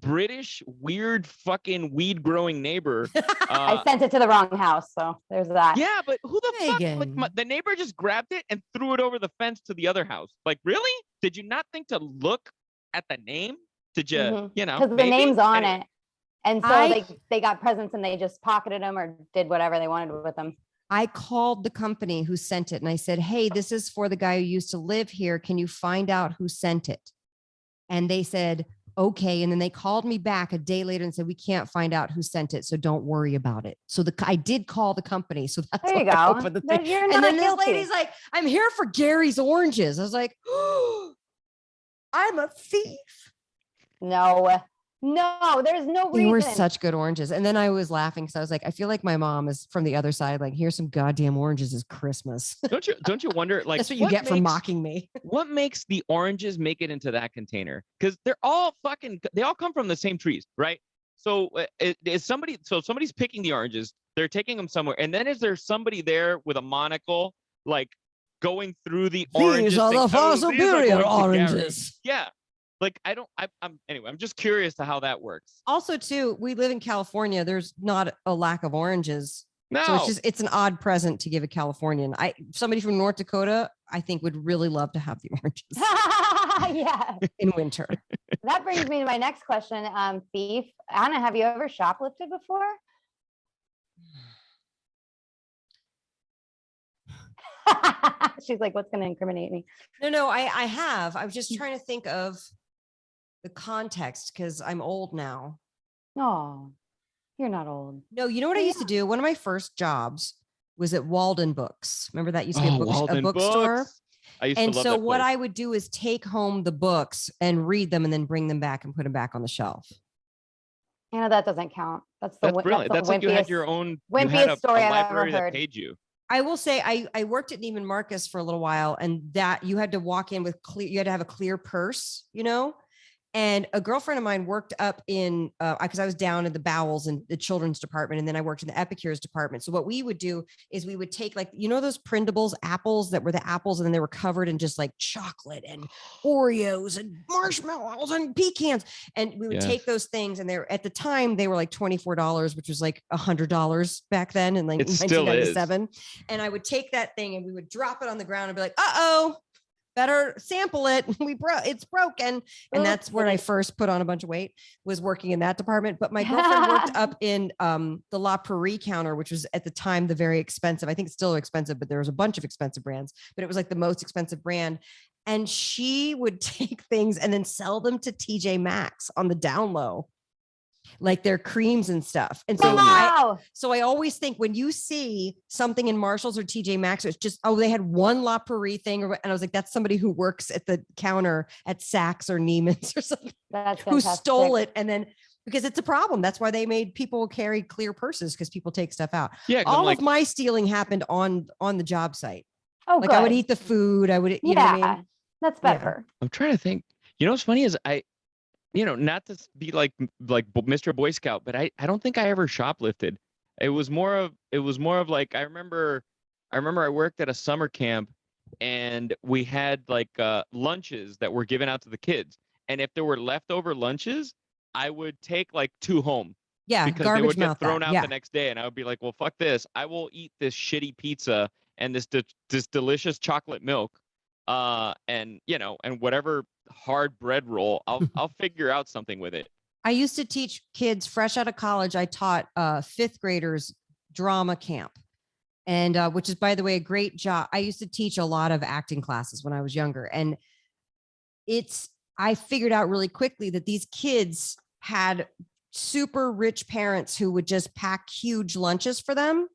British weird fucking weed growing neighbor. I sent it to the wrong house, so there's that. Yeah, but who the fuck? Like the neighbor just grabbed it and threw it over the fence to the other house. Like, really? Did you not think to look at the name? Did you, because the name's on it, and so they got presents and they just pocketed them or did whatever they wanted with them. I called the company who sent it and I said, hey, this is for the guy who used to live here. Can you find out who sent it? And they said, okay. And then they called me back a day later and said, we can't find out who sent it. So don't worry about it. So I did call the company. So that's there you go. I opened the thing. And then this lady's like, I'm here for Gary's oranges. I was like, oh, I'm a thief. No, there's no reason. They were such good oranges. And then I was laughing because I was like, I feel like my mom is from the other side. Like, here's some goddamn oranges is Christmas. Don't you wonder? Like, that's what you get for mocking me. What makes the oranges make it into that container? Because they all come from the same trees, right? So somebody's picking the oranges. They're taking them somewhere. And then is there somebody there with a monocle, like going through the oranges? These are the far superior oranges. Yeah. Like, I'm just curious to how that works. Also, too, we live in California. There's not a lack of oranges. No. So it's an odd present to give a Californian. Somebody from North Dakota, I think would really love to have the oranges. Yeah. In winter. That brings me to my next question. Thief. Anna, have you ever shoplifted before? She's like, what's going to incriminate me? No, I have. I was just trying to think of the context because I'm old now. Oh, you're not old. No, you know what I used to do? One of my first jobs was at Walden Books. Remember that used to be a bookstore? I used to love that what place. I would do is take home the books and read them and then bring them back and put them back on the shelf. That doesn't count. That's brilliant. That's like you had your own wimpiest story I've library ever heard. that paid you. I will say I worked at Neiman Marcus for a little while, and that you had to walk in with you had to have a clear purse, and a girlfriend of mine worked up in, because I was down in the bowels in the children's department. And then I worked in the epicures department. So what we would do is we would take those printables apples that were the apples. And then they were covered in just like chocolate and Oreos and marshmallows and pecans. And we would take those things. And at the time they were like $24, which was like $100 back then. In like 1997. And I would take that thing and we would drop it on the ground and be like, uh-oh. Better sample it. It's broken. And that's where I first put on a bunch of weight, was working in that department. But my girlfriend worked up in the La Prairie counter, which was at the time the very expensive. I think it's still expensive, but there was a bunch of expensive brands, but it was like the most expensive brand. And she would take things and then sell them to TJ Maxx on the down low, like their creams and stuff. And so I always think when you see something in Marshalls or TJ Maxx, it's just, they had one La Prairie thing. And I was like, that's somebody who works at the counter at Saks or Neiman's or something. That's who stole it. And then, because it's a problem. That's why they made people carry clear purses, because people take stuff out. Yeah. All of my stealing happened on the job site. Oh, like good. I would eat the food. I would, you know what I mean? That's better. I'm trying to think, what's funny is not to be like Mr. Boy Scout, but I don't think I ever shoplifted. It was more of like, I remember I worked at a summer camp and we had like lunches that were given out to the kids. And if there were leftover lunches, I would take like 2 home. Yeah. Because they would get thrown out the next day. And I would be like, well, fuck this. I will eat this shitty pizza and this delicious chocolate milk. And whatever hard bread roll, I'll figure out something with it. I used to teach kids fresh out of college. I taught 5th graders drama camp, and which is, by the way, a great job. I used to teach a lot of acting classes when I was younger, and I figured out really quickly that these kids had super rich parents who would just pack huge lunches for them.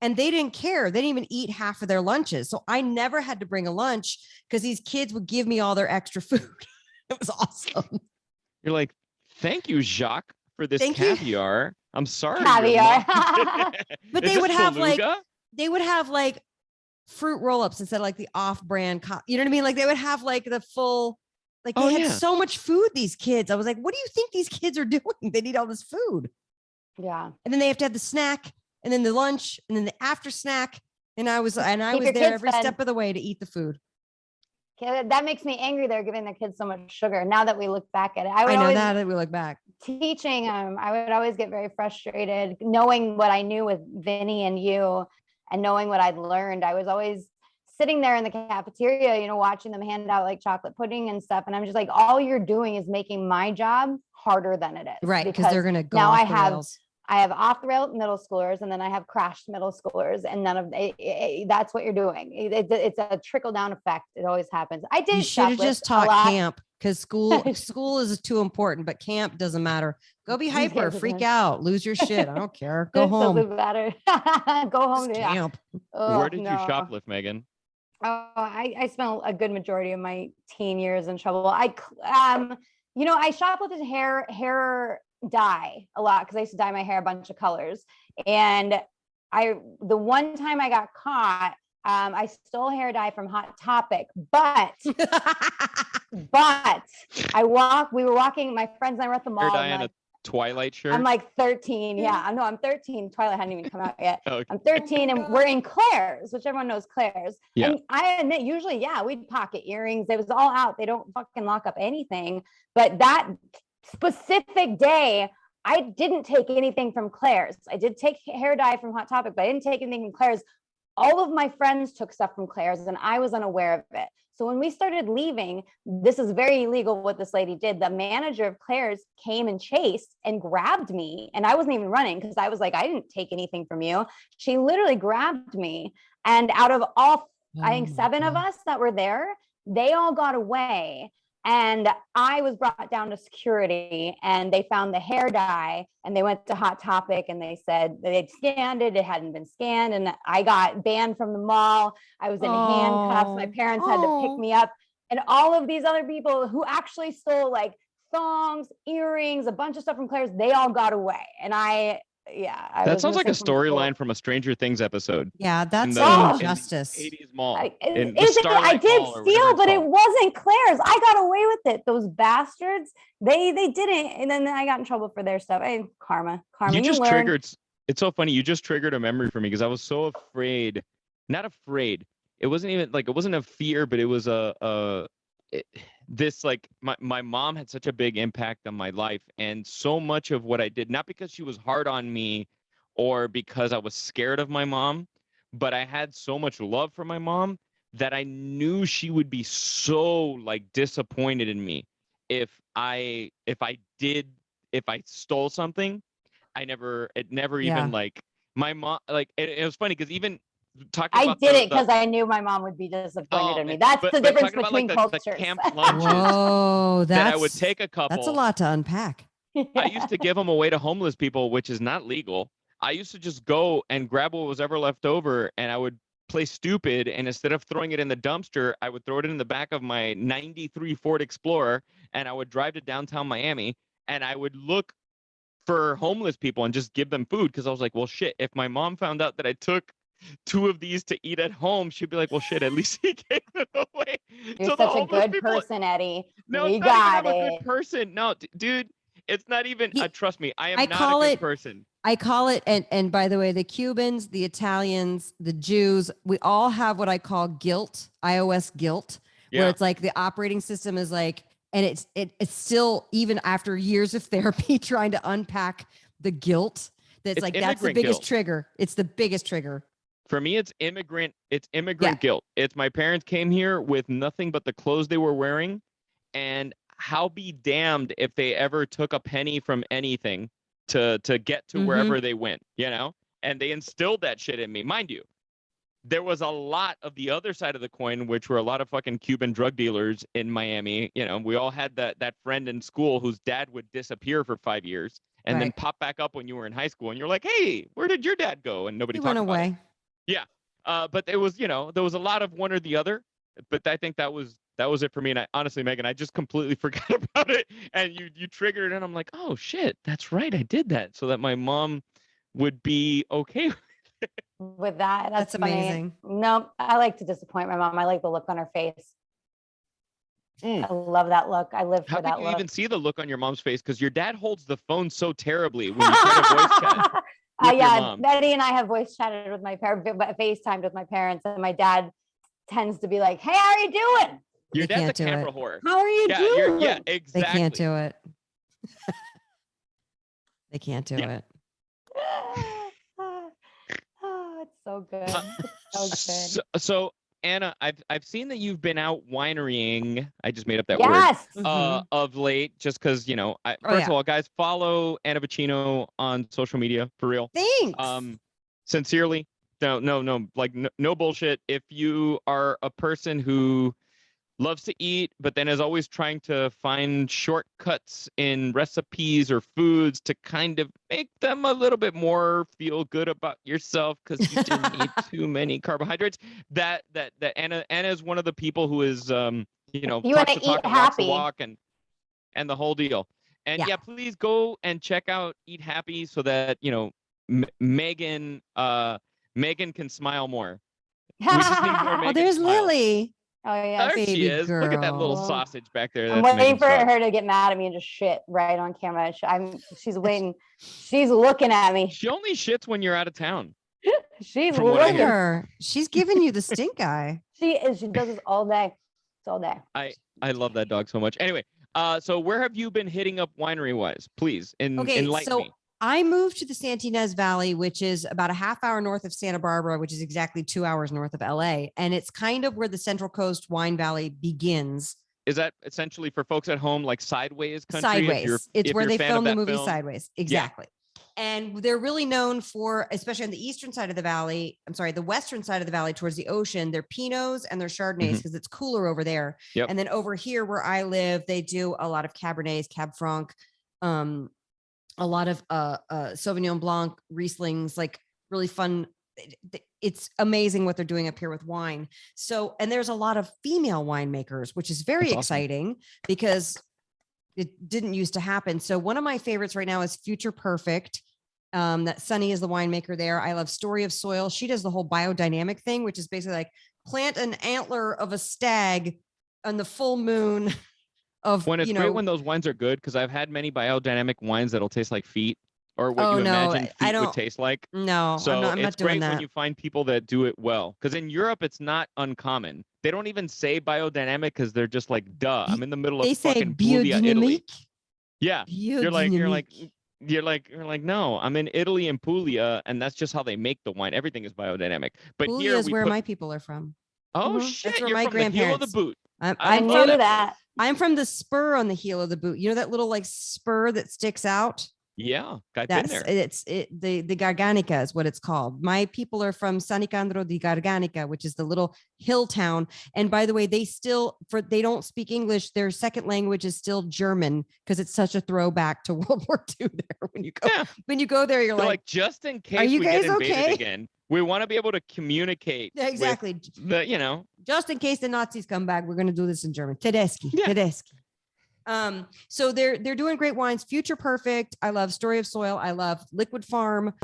And they didn't care. They didn't even eat half of their lunches. So I never had to bring a lunch because these kids would give me all their extra food. It was awesome. You're like, thank you, Jacques, for this caviar. I'm sorry. Caviar. But they would have like fruit roll-ups instead of like the off-brand. You know what I mean? Like they would have like the full, like they had so much food, these kids. I was like, what do you think these kids are doing? They need all this food. Yeah. And then they have to have the snack and then the lunch and then the after snack. And I was there every step of the way to eat the food. That makes me angry. They're giving their kids so much sugar. Now that we look back at it, I know now that we look back. Teaching I would always get very frustrated knowing what I knew with Vinny and you and knowing what I'd learned. I was always sitting there in the cafeteria, watching them hand out like chocolate pudding and stuff. And I'm just like, all you're doing is making my job harder than it is. Right. Because they're going to go now off the rails. I have off the rail middle schoolers, and then I have crashed middle schoolers, and none of that's what you're doing. It's a trickle down effect. It always happens. I did. You should have just taught camp because school is too important, but camp doesn't matter. Go be hyper, freak out, lose your shit. I don't care. Go home. Doesn't matter. Go home. Camp. Where did you shoplift, Megan? Oh, I spent a good majority of my teen years in trouble. I shoplifted hair dye a lot because I used to dye my hair a bunch of colors. And the one time I got caught, I stole hair dye from Hot Topic, but we were walking, my friends and I were at the mall. Hair dye in a Twilight shirt? I'm like 13. Yeah, no, I'm 13. Twilight hadn't even come out yet. Okay. I'm 13 and we're in Claire's, which everyone knows Claire's. Yeah. And I admit, usually, we'd pocket earrings. It was all out. They don't fucking lock up anything. But that specific day, I didn't take anything from Claire's. I did take hair dye from Hot Topic, but I didn't take anything from Claire's. All of my friends took stuff from Claire's and I was unaware of it. So when we started leaving, this is very illegal what this lady did. The manager of Claire's came and chased and grabbed me. And I wasn't even running because I was like, I didn't take anything from you. She literally grabbed me. And out of all, I think 7 of us that were there, they all got away. And I was brought down to security and they found the hair dye and they went to Hot Topic and they said they'd scanned it. It hadn't been scanned. And I got banned from the mall. I was in handcuffs. My parents had to pick me up. And all of these other people who actually stole like thongs, earrings, a bunch of stuff from Claire's, they all got away. And that sounds like a storyline from a Stranger Things episode. Yeah, that's injustice. In the 80s mall. I did steal, but it wasn't Claire's. I got away with it. Those bastards, they didn't. And then I got in trouble for their stuff. Karma. You just triggered. It's so funny. You just triggered a memory for me because I was so afraid. Not afraid. It wasn't even like, it wasn't a fear, but it was my mom had such a big impact on my life, and so much of what I did, not because she was hard on me or because I was scared of my mom, but I had so much love for my mom that I knew she would be so like disappointed in me if I stole something. It never even like my mom, like it was funny because even I did it because I knew my mom would be disappointed in me. That's the difference between cultures. The camp lunches that I would take a couple. That's a lot to unpack. I used to give them away to homeless people, which is not legal. I used to just go and grab what was ever left over, and I would play stupid. And instead of throwing it in the dumpster, I would throw it in the back of my '93 Ford Explorer, and I would drive to downtown Miami, and I would look for homeless people and just give them food because I was like, well, shit, if my mom found out that I took 2 of these to eat at home, she'd be like, well, shit, at least he gave it away. You're such a good person, Eddie. No, you got it. A good person. No, dude, it's not even, trust me, I am not a good person. I call it, and by the way, the Cubans, the Italians, the Jews, we all have what I call guilt, iOS guilt, where it's like the operating system is like, and it's still, even after years of therapy, trying to unpack the guilt. That's the biggest trigger. It's the biggest trigger. For me, it's immigrant guilt. It's my parents came here with nothing but the clothes they were wearing, and how be damned if they ever took a penny from anything to get to wherever they went, And they instilled that shit in me. Mind you, there was a lot of the other side of the coin, which were a lot of fucking Cuban drug dealers in Miami. You know, we all had that friend in school whose dad would disappear for 5 years and then pop back up when you were in high school, and you're like, hey, where did your dad go? And nobody talked about it. Yeah. But it was, there was a lot of one or the other, but I think that was it for me. And honestly, Megan, I just completely forgot about it. And you triggered it, and I'm like, oh shit, that's right, I did that so that my mom would be okay with that. That's amazing. No, I like to disappoint my mom. I like the look on her face. I love that look. I live for that look. How can you even see the look on your mom's face? Because your dad holds the phone so terribly when you try to voice chat. Yeah, Betty and I have voice chatted with my parents, FaceTimed with my parents, and my dad tends to be like, "Hey, how are you doing?" Your dad's a camera whore. How are you doing? Yeah, exactly. They can't do it. They can't do it. Oh, it's so good. It's so good. So Anna, I've seen that you've been out winerying. I just made up that word of late, just because first of all, guys, follow Anna Vocino on social media for real. Thanks. Sincerely, no bullshit. If you are a person who loves to eat, but then is always trying to find shortcuts in recipes or foods to kind of make them a little bit more feel good about yourself because you didn't eat too many carbohydrates. That Anna is one of the people who is you want to eat happy, walk and the whole deal. And please go and check out Eat Happy so that Megan can smile more. We just need more Megan there's smile. Lily. Oh yeah, there she is. Girl. Look at that little sausage back there. I'm waiting for her to get mad at me and just shit right on camera. She's waiting. She's looking at me. She only shits when you're out of town. She's looking. Her. She's giving you the stink eye. She is. She does this all day. It's all day. I love that dog so much. Anyway, so where have you been hitting up winery wise? Please enlighten me. I moved to the Santa Ynez Valley, which is about a half hour north of Santa Barbara, which is exactly 2 hours north of LA. And it's kind of where the Central Coast Wine Valley begins. Is that essentially for folks at home, like Sideways country? Sideways. It's where they filmed the movie Sideways. Exactly. Yeah. And they're really known for, especially on the eastern side of the valley, the western side of the valley towards the ocean, their Pinots and their Chardonnays because it's cooler over there. Yep. And then over here where I live, they do a lot of Cabernets, Cab Franc, a lot of Sauvignon Blanc, Rieslings, like really fun. It's amazing what they're doing up here with wine. So, and there's a lot of female winemakers, which is very exciting because it didn't used to happen. So one of my favorites right now is Future Perfect. That Sunny is the winemaker there. I love Story of Soil. She does the whole biodynamic thing, which is basically like plant an antler of a stag on the full moon. It's great when those wines are good because I've had many biodynamic wines that'll taste like feet or what you imagine feet would taste like. No, so I'm not doing that. When you find people that do it well, because in Europe it's not uncommon. They don't even say biodynamic because they're just like, duh. I'm in the middle of fucking Puglia, Italy. Yeah, you're like, no, I'm in Italy and Puglia, and that's just how they make the wine. Everything is biodynamic. But Puglia is where my people are from. Oh shit! That's where you're my from grandparents. The heel of the boot. I know that. I'm from the spur on the heel of the boot. You know that little like spur that sticks out? Yeah, I've been there. The Garganica is what it's called. My people are from San Nicandro di Garganica, which is the little hill town. And by the way, they don't speak English. Their second language is still German because it's such a throwback to World War II there. When you go there, you're like, just in case we get invaded again, we want to be able to communicate. Yeah, exactly. Just in case the Nazis come back, we're going to do this in German. Tedeschi. So they're doing great wines. Future Perfect. I love Story of Soil. I love Liquid Farm.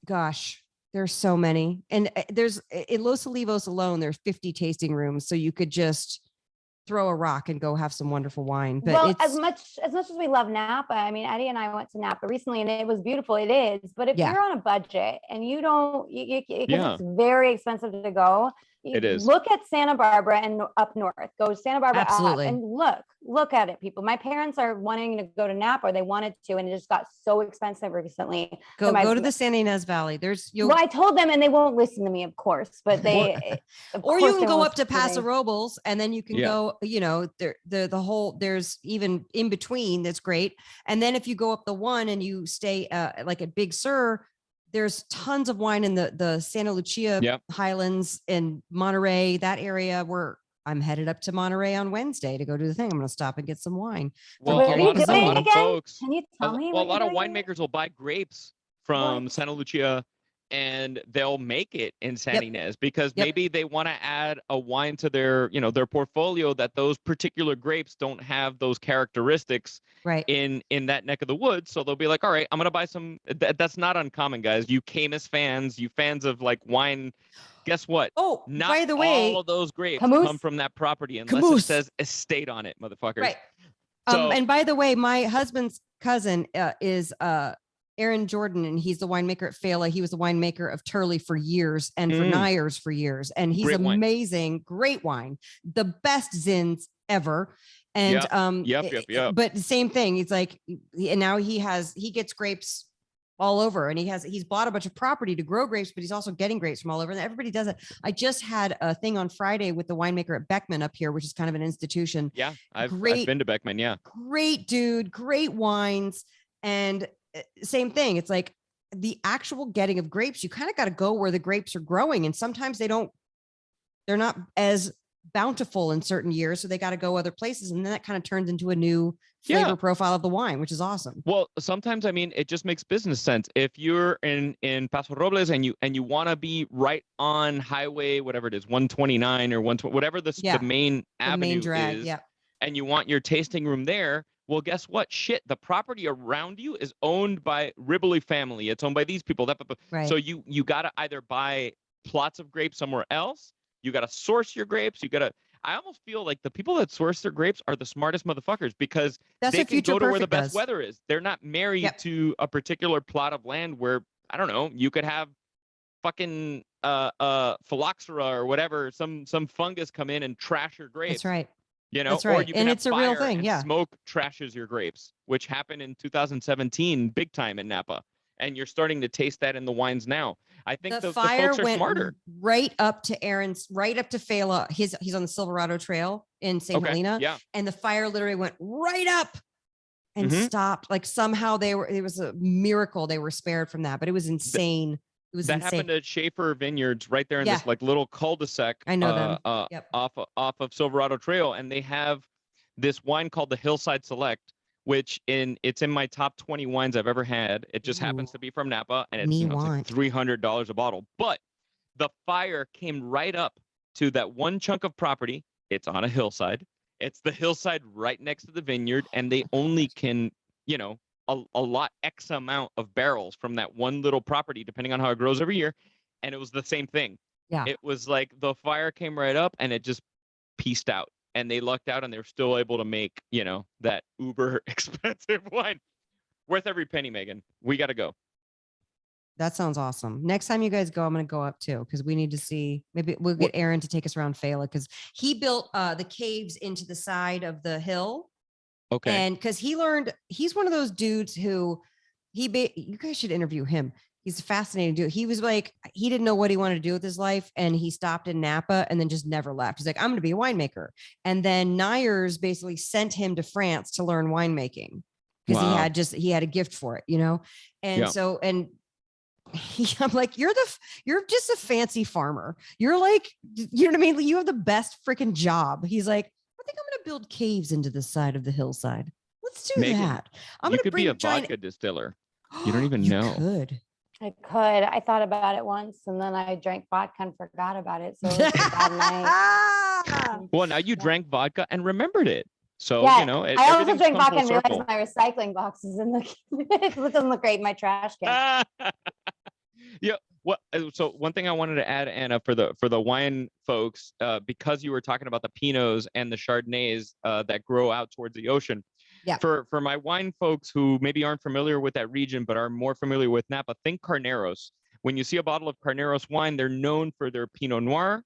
Gosh, there's so many. And there's in Los Olivos alone, there's 50 tasting rooms. So you could just throw a rock and go have some wonderful wine. But as much as we love Napa, I mean, Eddie and I went to Napa recently and it was beautiful. It is. But if you're on a budget and you don't, it's very expensive to go. It is. Look at Santa Barbara and up north. Go Santa Barbara Absolutely. Up and look at it, people. My parents are wanting to go to Napa, or they wanted to, and it just got so expensive recently. Go to the Santa Ynez Valley. Well, I told them, and they won't listen to me, of course. But or you can go up to Paso Robles, and then you can go. The whole there's even in between. That's great. And then if you go up the one and you stay like at Big Sur. there's tons of wine in the Santa Lucia Highlands in Monterey, that area where I'm headed up to Monterey on Wednesday to go do the thing. I'm going to stop and get some wine. Well, what are you doing again? Folks, can you tell me? Well, a lot of winemakers will buy grapes from Santa Lucia and they'll make it in San Ynez because maybe they want to add a wine to their, their portfolio that those particular grapes don't have those characteristics in that neck of the woods. So they'll be like, all right, I'm going to buy some. That's not uncommon, guys. You Camus fans, you fans of like wine. Guess what? Oh, not by the way, all of those grapes come from that property unless it says estate on it, motherfuckers. Right. So, and by the way, my husband's cousin is Aaron Jordan, and he's the winemaker at Fela. He was the winemaker of Turley for years and for Nyers for years. And he's amazing, great wine, the best Zins ever. And but the same thing. It's like, and now he gets grapes all over, and he's bought a bunch of property to grow grapes, but he's also getting grapes from all over, and everybody does it. I just had a thing on Friday with the winemaker at Beckman up here, which is kind of an institution. Yeah, I've been to Beckman. Yeah, great dude, great wines, and same thing. It's like the actual getting of grapes. You kind of got to go where the grapes are growing, and sometimes they're not as bountiful in certain years, so they got to go other places, and then that kind of turns into a new flavor profile of the wine, which is awesome. Well, sometimes it just makes business sense. If you're in Paso Robles and you want to be right on highway, whatever it is, 129 or 120, whatever the main avenue is, and you want your tasting room there, well, guess what? Shit, the property around you is owned by Ribbley family. It's owned by these people. So you got to either buy plots of grapes somewhere else. You got to source your grapes. I almost feel like the people that source their grapes are the smartest motherfuckers because they can go to where the best weather is. They're not married to a particular plot of land where, I don't know, you could have fucking phylloxera or whatever, some fungus come in and trash your grapes. That's right. That's right. Or you can and it's a real thing. Yeah. Smoke trashes your grapes, which happened in 2017, big time in Napa. And you're starting to taste that in the wines now. I think the fire folks are went smarter. Right up to Aaron's, right up to Fela. He's on the Silverado Trail in St. Helena. Yeah. And the fire literally went right up and stopped. Like somehow it was a miracle they were spared from that, but it was insane. That happened at Schaefer Vineyards right there in this like little cul-de-sac. I know them. Off of Silverado Trail. And they have this wine called the Hillside Select, which it's in my top 20 wines I've ever had. It just happens to be from Napa, and it's like $300 a bottle. But the fire came right up to that one chunk of property. It's on a hillside. It's the hillside right next to the vineyard, and they only can, a lot X amount of barrels from that one little property, depending on how it grows every year. And it was the same thing. Yeah. It was like the fire came right up, and it just pieced out. And they lucked out, and they were still able to make, that uber expensive wine. Worth every penny, Megan. We got to go. That sounds awesome. Next time you guys go, I'm going to go up too, because we need to see. Maybe we'll get Aaron to take us around Fela, because he built the caves into the side of the hill. Okay. And because he's one of those dudes who you guys should interview him. He's a fascinating dude. He was like, he didn't know what he wanted to do with his life. And he stopped in Napa and then just never left. He's like, I'm going to be a winemaker. And then Nyers basically sent him to France to learn winemaking because he had a gift for it, And I'm like, you're just a fancy farmer. You're like, you know what I mean? You have the best freaking job. He's like, I think I'm going to build caves into the side of the hillside. Let's do that. I'm going to be a vodka distiller. You don't even know. I could. I thought about it once, and then I drank vodka and forgot about it. So it was a bad night. Well, now you drank vodka and remembered it. So, I also drank vodka and realized my recycling box is in it doesn't look great in my trash can. Yeah. Well, so one thing I wanted to add, Anna, for the wine folks, because you were talking about the Pinots and the Chardonnays that grow out towards the ocean. Yeah. For my wine folks who maybe aren't familiar with that region, but are more familiar with Napa, think Carneros. When you see a bottle of Carneros wine, they're known for their Pinot Noir.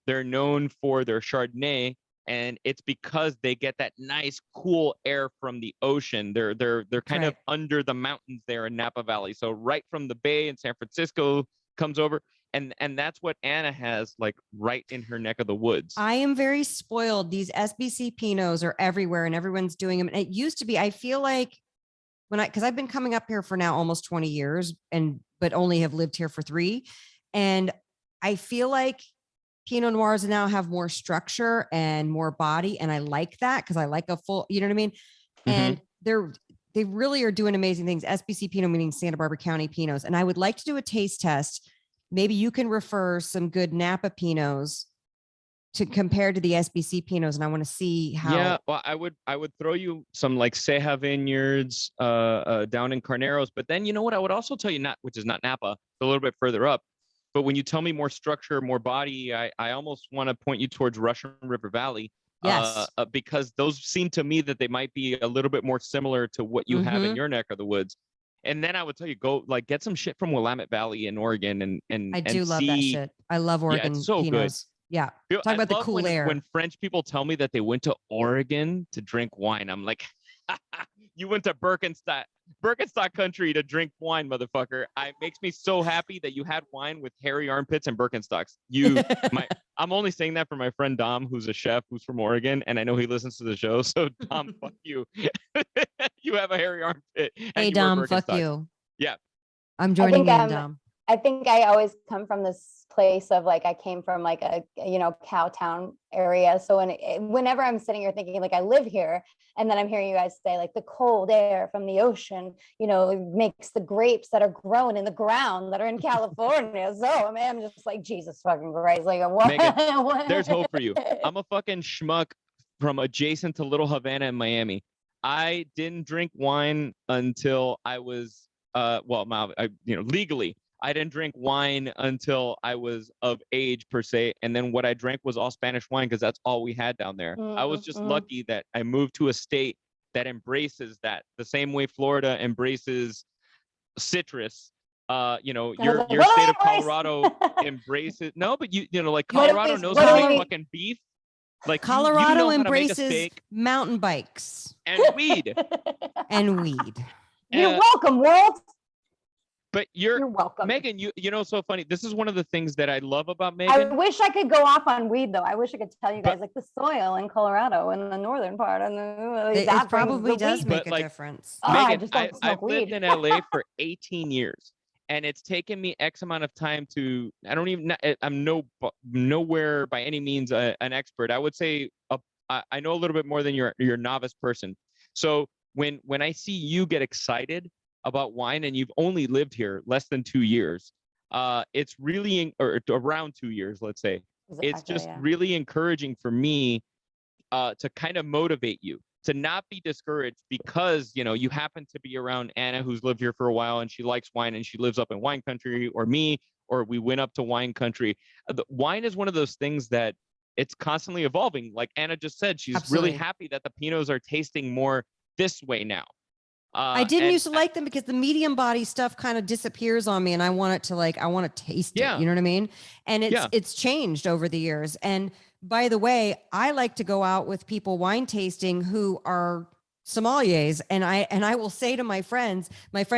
They're known for their Chardonnay. And it's because they get that nice, cool air from the ocean. They're kind of under the mountains there in Napa Valley. So right from the bay in San Francisco comes over. And that's what Anna has like right in her neck of the woods. I am very spoiled. These SBC Pinots are everywhere and everyone's doing them. And it used to be, I feel like because I've been coming up here for now almost 20 years, but but only have lived here for 3. And I feel like Pinot Noirs now have more structure and more body. And I like that because I like a full, you know what I mean? And they really are doing amazing things. SBC Pinot, meaning Santa Barbara County Pinots. And I would like to do a taste test. Maybe you can refer some good Napa Pinots to compare to the SBC Pinots. And I want to see how. Yeah, well, I would throw you some like Ceja vineyards down in Carneros. But then you know what I would also tell you, which is not Napa, a little bit further up. But when you tell me more structure, more body, I almost want to point you towards Russian River Valley. Yes. Because those seem to me that they might be a little bit more similar to what you have in your neck of the woods. And then I would tell you, go like get some shit from Willamette Valley in Oregon, and I do love that shit. I love Oregon. Yeah, it's so Pinots. good. Yeah, talk about the cool air. When French people tell me that they went to Oregon to drink wine, I'm like, you went to Birkenstock country to drink wine, motherfucker. It makes me so happy that you had wine with hairy armpits and Birkenstocks. I'm only saying that for my friend Dom, who's a chef, who's from Oregon, and I know he listens to the show. So Dom, fuck you. You have a hairy armpit. Hey Dom, fuck you. Yeah, I'm joining in, Dom. I think I always come from this place of like, I came from like a, cow town area. So whenever I'm sitting here thinking like I live here, and then I'm hearing you guys say like the cold air from the ocean, makes the grapes that are grown in the ground that are in California. So man, I'm just like, Jesus fucking Christ. Like what? Megan, there's hope for you. I'm a fucking schmuck from adjacent to Little Havana in Miami. I didn't drink wine until I was, legally. I didn't drink wine until I was of age per se. And then what I drank was all Spanish wine because that's all we had down there. I was just lucky that I moved to a state that embraces that the same way Florida embraces citrus. Your state of Colorado embraces. No, but like Colorado knows how to make fucking beef. Like Colorado embraces mountain bikes and weed. You're welcome, world. But you're welcome, Megan. So funny. This is one of the things that I love about Megan. I wish I could go off on weed, though. I wish I could tell you guys like the soil in Colorado in the northern part, and it probably does make a difference. Megan, I've lived in LA for 18 years, and it's taken me X amount of time to. I'm nowhere by any means an expert. I would say I know a little bit more than your novice person. So when I see you get excited about wine and you've only lived here less than 2 years, it's really around 2 years, let's say. It's just really encouraging for me to kind of motivate you to not be discouraged because you happen to be around Anna, who's lived here for a while and she likes wine and she lives up in wine country, or me, or we went up to wine country. The wine is one of those things that it's constantly evolving. Like Anna just said, she's really happy that the Pinots are tasting more this way now. I didn't used to like them because the medium body stuff kind of disappears on me, and I want to taste it. You know what I mean? And it's changed over the years. And by the way, I like to go out with people wine tasting who are sommeliers, and I will say to my friend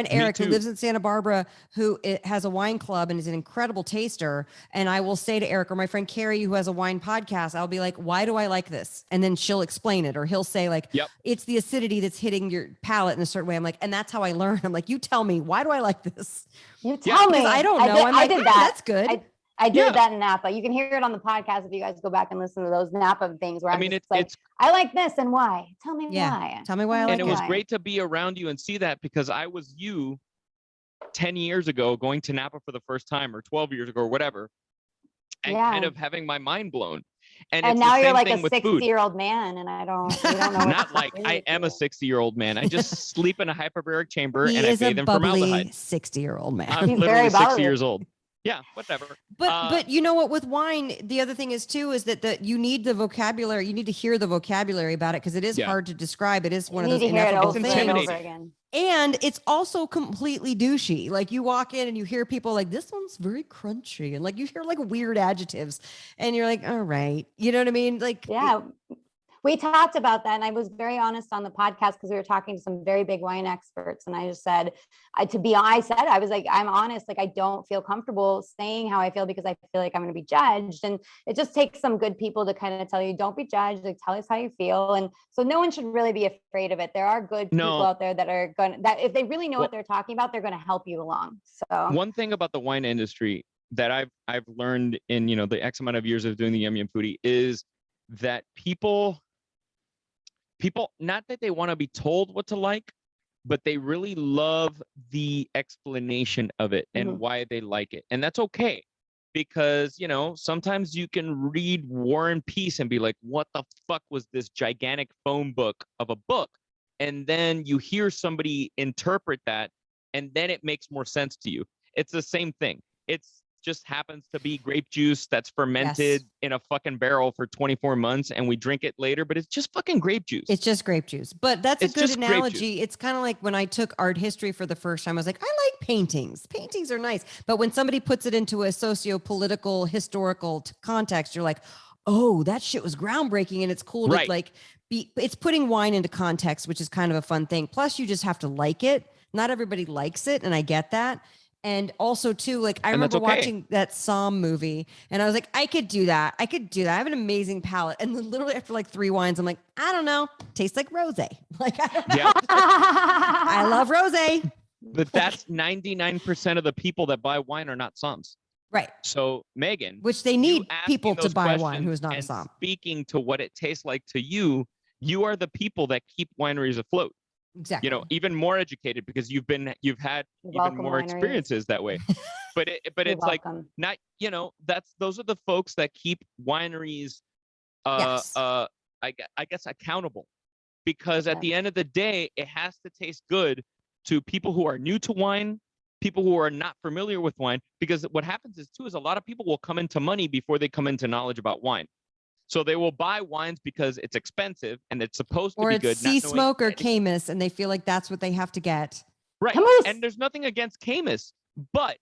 Eric, who lives in Santa Barbara, who has a wine club and is an incredible taster, and I will say to Eric, or my friend Carrie, who has a wine podcast, I'll be like, why do I like this? And then she'll explain it, or he'll say like, it's the acidity that's hitting your palate in a certain way. I'm like, and that's how I learn. I'm like, you tell me, why do I like this? You tell me. I don't know. I did that. That's good. I did that in Napa. You can hear it on the podcast if you guys go back and listen to those Napa things where I like this and why. Tell me why. Tell me why I like it. And it was great to be around you and see that, because I was 10 years ago going to Napa for the first time, or 12 years ago, or whatever, and kind of having my mind blown. And now you're like a 60-year-old man, and I don't know. Not like I am a 60-year-old man. I just sleep in a hyperbaric chamber and I bathe in bubbly formaldehyde. 60-year-old man. I'm literally 60 years old. Yeah, whatever. But you know what, with wine, the other thing is too, is that you need the vocabulary. You need to hear the vocabulary about it, because it is hard to describe. It is one of those ineffable things. And it's also completely douchey. Like you walk in and you hear people like, this one's very crunchy. And like you hear like weird adjectives and you're like, all right. You know what I mean? Like, we talked about that, and I was very honest on the podcast because we were talking to some very big wine experts, and I just said, I was like, I'm honest, like I don't feel comfortable saying how I feel because I feel like I'm going to be judged, and it just takes some good people to kind of tell you, don't be judged, like tell us how you feel, and so no one should really be afraid of it. There are good people out there that are going that if they really know what they're talking about, they're going to help you along. So one thing about the wine industry that I've learned in, you know, the X amount of years of doing the Yum Yum Foodie is that people, not that they want to be told what to like, but they really love the explanation of it and why they like it. And that's okay, because, you know, sometimes you can read War and Peace and be like, what the fuck was this gigantic phone book of a book? And then you hear somebody interpret that, and then it makes more sense to you. It's the same thing. It's just happens to be grape juice that's fermented in a fucking barrel for 24 months and we drink it later, but it's just fucking grape juice. It's just grape juice. But that's a good analogy. It's kind of like when I took art history for the first time, I was like, I like paintings. Paintings are nice. But when somebody puts it into a socio-political, historical context, you're like, oh, that shit was groundbreaking. And it's cool to like it's putting wine into context, which is kind of a fun thing. Plus you just have to like it. Not everybody likes it. And I get that. And also too, like I remember watching that Psalm movie and I was like, I could do that. I have an amazing palate. And then literally after like 3 wines, I'm like, I don't know. Tastes like rosé. Like, I love rosé. But that's 99% of the people that buy wine are not Psalms. Right. So Megan, which they need people to buy wine who is not a Psalm. Speaking to what it tastes like to you, you are the people that keep wineries afloat. Exactly. You know, even more educated because you've had even more experiences that way. But it's like not, you know, those are the folks that keep wineries I guess accountable, because at the end of the day, it has to taste good to people who are new to wine, people who are not familiar with wine, because what happens is a lot of people will come into money before they come into knowledge about wine. So they will buy wines because it's expensive and it's supposed to be good. Or sea smoke or Caymus, and they feel like that's what they have to get. Right. And there's nothing against Caymus, but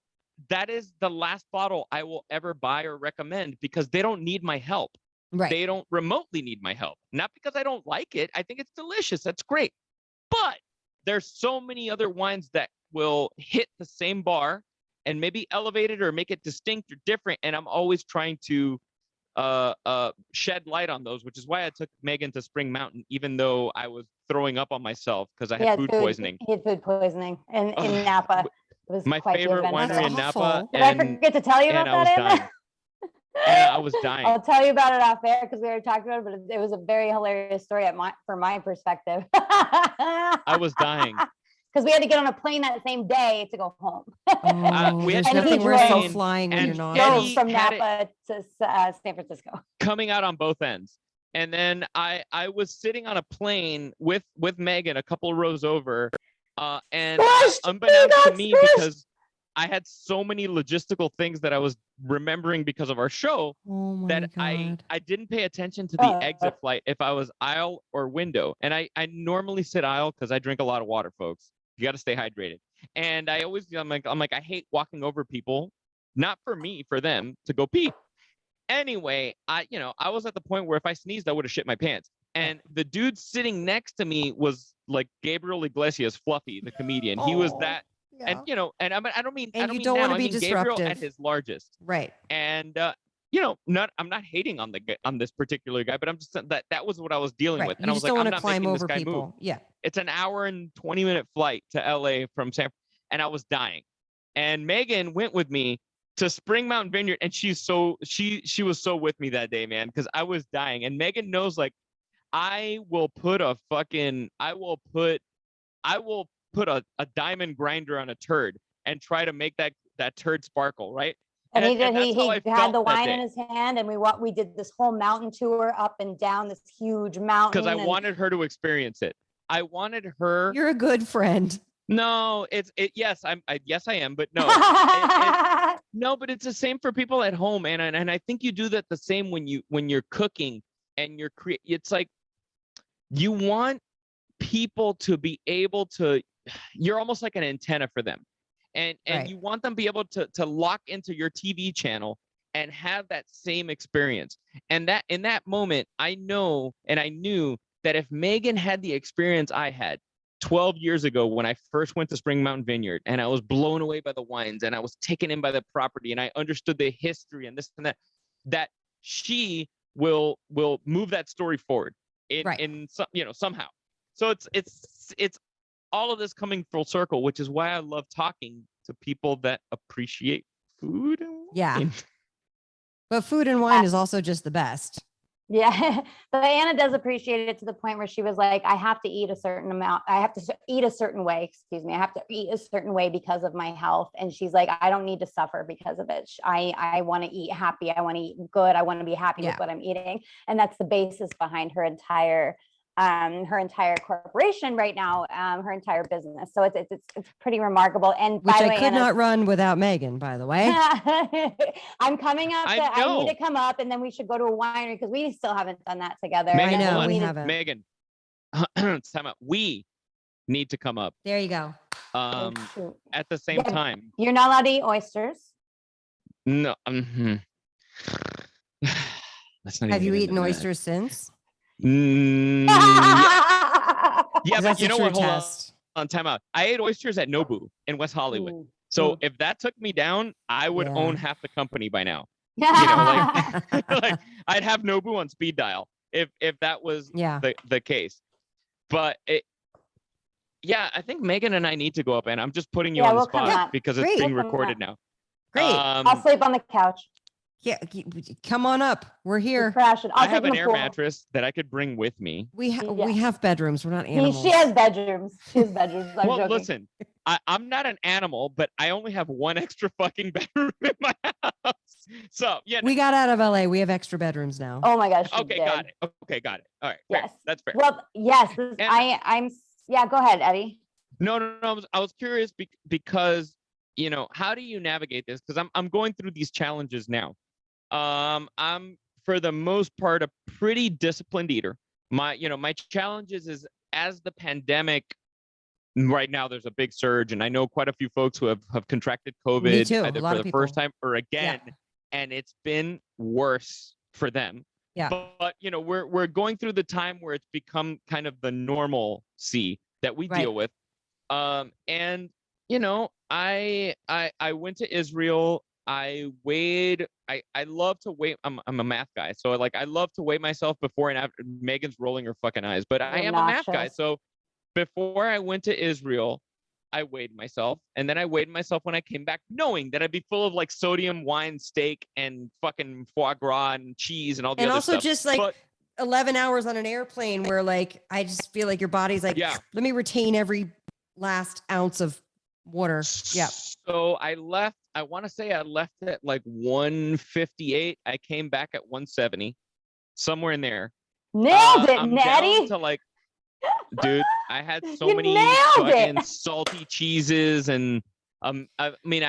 that is the last bottle I will ever buy or recommend because they don't need my help. Right. They don't remotely need my help. Not because I don't like it. I think it's delicious. That's great. But there's so many other wines that will hit the same bar and maybe elevate it or make it distinct or different. And I'm always trying to shed light on those, which is why I took Megan to Spring Mountain, even though I was throwing up on myself because I had food poisoning. He had food poisoning in Napa. It was my favorite winery in Napa. Did I forget to tell you about that, Anna? I was dying. I'll tell you about it off air because we were talking about it, but it was a very hilarious story from my perspective. I was dying. Because we had to get on a plane that same day to go home. There's nothing worse than flying when you're not. Drove from Napa to San Francisco. Coming out on both ends. And then I was sitting on a plane with Megan a couple of rows over. And unbeknownst to me, because I had so many logistical things that I was remembering because of our show that I didn't pay attention to the exit flight if I was aisle or window. And I normally sit aisle because I drink a lot of water, folks. You got to stay hydrated. And I'm like, I hate walking over people, not for me, for them to go pee. Anyway, I was at the point where if I sneezed, I would have shit my pants. And the dude sitting next to me was like Gabriel Iglesias, Fluffy, the comedian. He was that. Yeah. And, and I don't mean Gabriel at his largest. Right. And, I'm not hating on this particular guy, but I'm just saying that was what I was dealing with. And I was like, I'm not making this guy move. Yeah. It's an hour and 20-minute flight to LA from and I was dying. And Megan went with me to Spring Mountain Vineyard, and she was so with me that day, man, because I was dying. And Megan knows, like, I will put a diamond grinder on a turd and try to make that turd sparkle, right? And he had the wine in his hand, and we did this whole mountain tour up and down this huge mountain. Because I wanted her to experience it. I wanted her. You're a good friend. No, yes, I am, but no, no, but it's the same for people at home, and I think you do that the same when you're cooking and it's like you want people to be able to. You're almost like an antenna for them. And you want them to be able to lock into your TV channel and have that same experience. And that in that moment, I know and I knew that if Megan had the experience I had 12 years ago when I first went to Spring Mountain Vineyard and I was blown away by the wines and I was taken in by the property and I understood the history and this and that, that she will move that story forward in some, somehow. So it's all of this coming full circle, which is why I love talking to people that appreciate food and wine. Yeah. But food and wine is also just the best. Yeah, but Anna does appreciate it to the point where she was like, I have to eat a certain amount. I have to eat a certain way. Excuse me. I have to eat a certain way because of my health. And she's like, I don't need to suffer because of it. I want to eat happy. I want to eat good. I want to be happy with what I'm eating. And that's the basis behind her entire corporation right now, her entire business. So it's pretty remarkable. And which I could not run without Megan, by the way. I'm coming up. I need to come up, and then we should go to a winery because we still haven't done that together. Megan, I know we haven't. Megan, time out. We need to come up. There you go. At the same time. You're not allowed to eat oysters. No. Have you eaten oysters since? Yeah, but you know what? Hold on, time out. I ate oysters at Nobu in West Hollywood. So if that took me down, I would own half the company by now. Like I'd have Nobu on speed dial if that was the case. But I think Megan and I need to go up, and I'm just putting you on the spot because it's being recorded now. Great. I'll sleep on the couch. Yeah, come on up. We're here. I have an air mattress that I could bring with me. We have bedrooms. We're not animals. She has bedrooms. I'm well, joking. Listen, I'm not an animal, but I only have one extra fucking bedroom in my house. So we got out of LA. We have extra bedrooms now. Oh my gosh. Okay, got it. Okay, got it. All right. Yes, fair. That's fair. Well, yes. I'm. Yeah, go ahead, Eddie. No. I was curious because how do you navigate this? Because I'm going through these challenges now. I'm for the most part a pretty disciplined eater. My challenges is as the pandemic right now, there's a big surge, and I know quite a few folks who have contracted COVID either for the first time or again, and it's been worse for them. Yeah. But we're going through the time where it's become kind of the normalcy that we deal with. And I went to Israel. I love to weigh. I'm a math guy, so I love to weigh myself before and after. Megan's rolling her fucking eyes, but I am a math guy. So before I went to Israel, I weighed myself, and then I weighed myself when I came back, knowing that I'd be full of sodium, wine, steak, and fucking foie gras and cheese and all the other stuff. And also just 11 hours on an airplane where I just feel like your body's let me retain every last ounce of water. Yeah. So I left. I want to say I left at 158. I came back at 170, somewhere in there. Nailed it, Natty. Dude, I had so many fucking salty cheeses, and I mean,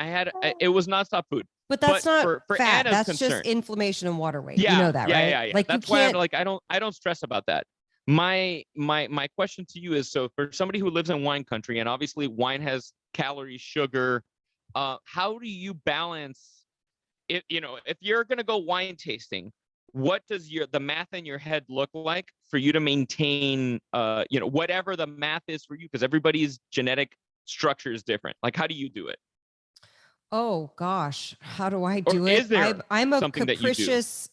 it was nonstop food. But that's not for fat. Anna's that's concern. just inflammation and water weight. Yeah, you know that, right? Yeah. That's why I don't stress about that. My question to you is, so for somebody who lives in wine country, and obviously wine has calories, sugar, how do you balance it? If you're going to go wine tasting, what does the math in your head look like for you to maintain, whatever the math is for you? Because everybody's genetic structure is different. How do you do it? Oh gosh, how do I do it? Is there I'm a something capricious,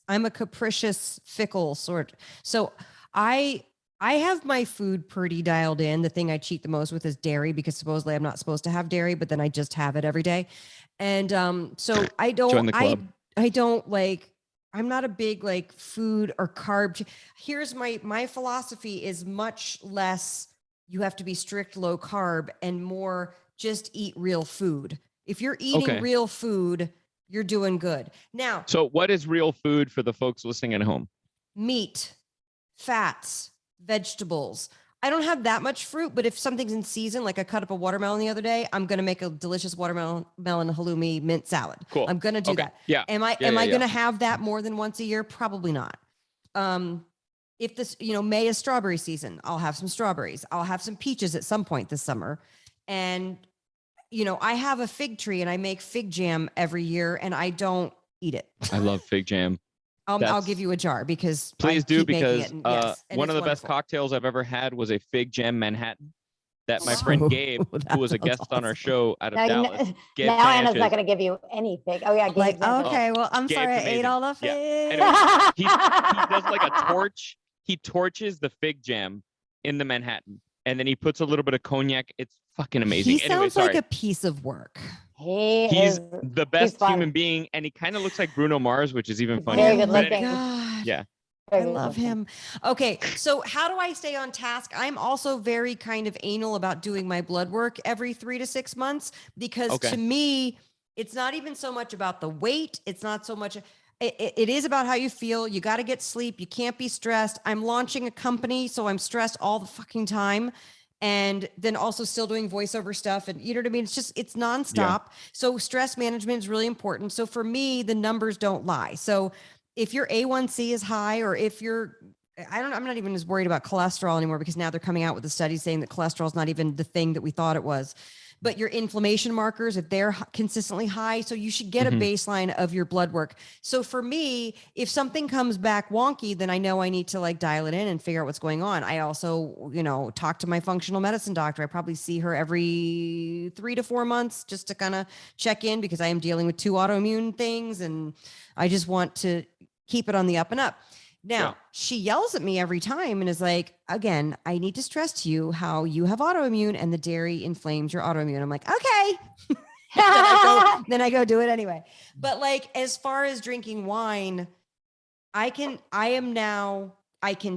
fickle sort. So I have my food pretty dialed in. The thing I cheat the most with is dairy, because supposedly I'm not supposed to have dairy, but then I just have it every day. And so I don't, join the club. I don't I'm not a big food or carb. Here's my philosophy is much less. You have to be strict low carb and more just eat real food. If you're eating real food, you're doing good. Now, so what is real food for the folks listening at home? Meat, fats, vegetables. I don't have that much fruit, but if something's in season, like I cut up a watermelon the other day, I'm going to make a delicious watermelon halloumi mint salad. Cool. I'm going to do that. Yeah. Am I going to have that more than once a year? Probably not. If this, May is strawberry season, I'll have some strawberries. I'll have some peaches at some point this summer. And, I have a fig tree and I make fig jam every year, and I don't eat it. I love fig jam. I'll give you a jar because please do, because yes, one of the best cocktails I've ever had was a fig jam Manhattan that my friend Gabe, who was a guest on our show out of Dallas. Now Anna's not going to give you any fig. Oh yeah, like okay, well I'm Gabe's sorry, amazing. I ate all the fig. Yeah. Anyway, he does like a torch. He torches the fig jam in the Manhattan, and then he puts a little bit of cognac. It's fucking amazing. He sounds like a piece of work. He's the best human being, and he kind of looks like Bruno Mars, which is even funnier. Very good looking. Yeah. I love him. Okay, so how do I stay on task? I'm also very kind of anal about doing my blood work every 3 to 6 months, because to me, it's not even so much about the weight. It's not so much. It is about how you feel. You got to get sleep. You can't be stressed. I'm launching a company, so I'm stressed all the fucking time. And then also still doing voiceover stuff. And you know what I mean? It's nonstop. Yeah. So stress management is really important. So for me, the numbers don't lie. So if your A1C is high, or if I'm not even as worried about cholesterol anymore, because now they're coming out with a study saying that cholesterol is not even the thing that we thought it was. But your inflammation markers, if they're consistently high, so you should get a baseline of your blood work. So for me, if something comes back wonky, then I know I need to like dial it in and figure out what's going on. I also, talk to my functional medicine doctor. I probably see her every 3 to 4 months just to kind of check in, because I am dealing with 2 autoimmune things, and I just want to keep it on the up and up. Now, she yells at me every time and is like, again, I need to stress to you how you have autoimmune and the dairy inflames your autoimmune. I'm like, okay. then I go do it anyway. But like, as far as drinking wine, I can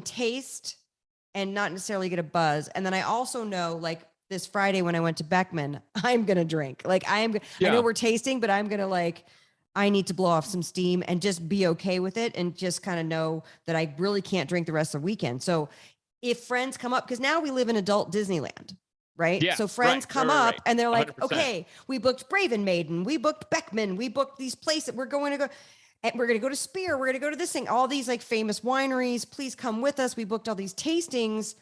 taste and not necessarily get a buzz. And then I also know, like this Friday when I went to Beckman, I'm going to drink. Like I know we're tasting, but I'm going to I need to blow off some steam and just be okay with it, and just kind of know that I really can't drink the rest of the weekend. So if friends come up, because now we live in adult Disneyland, right? Yeah, so friends come up and they're like, 100%. Okay, we booked Brave Maiden, we booked Beckman, we booked these places. We're going to go, and we're going to go to Spear. We're going to go to this thing, all these like famous wineries. Please come with us. We booked all these tastings.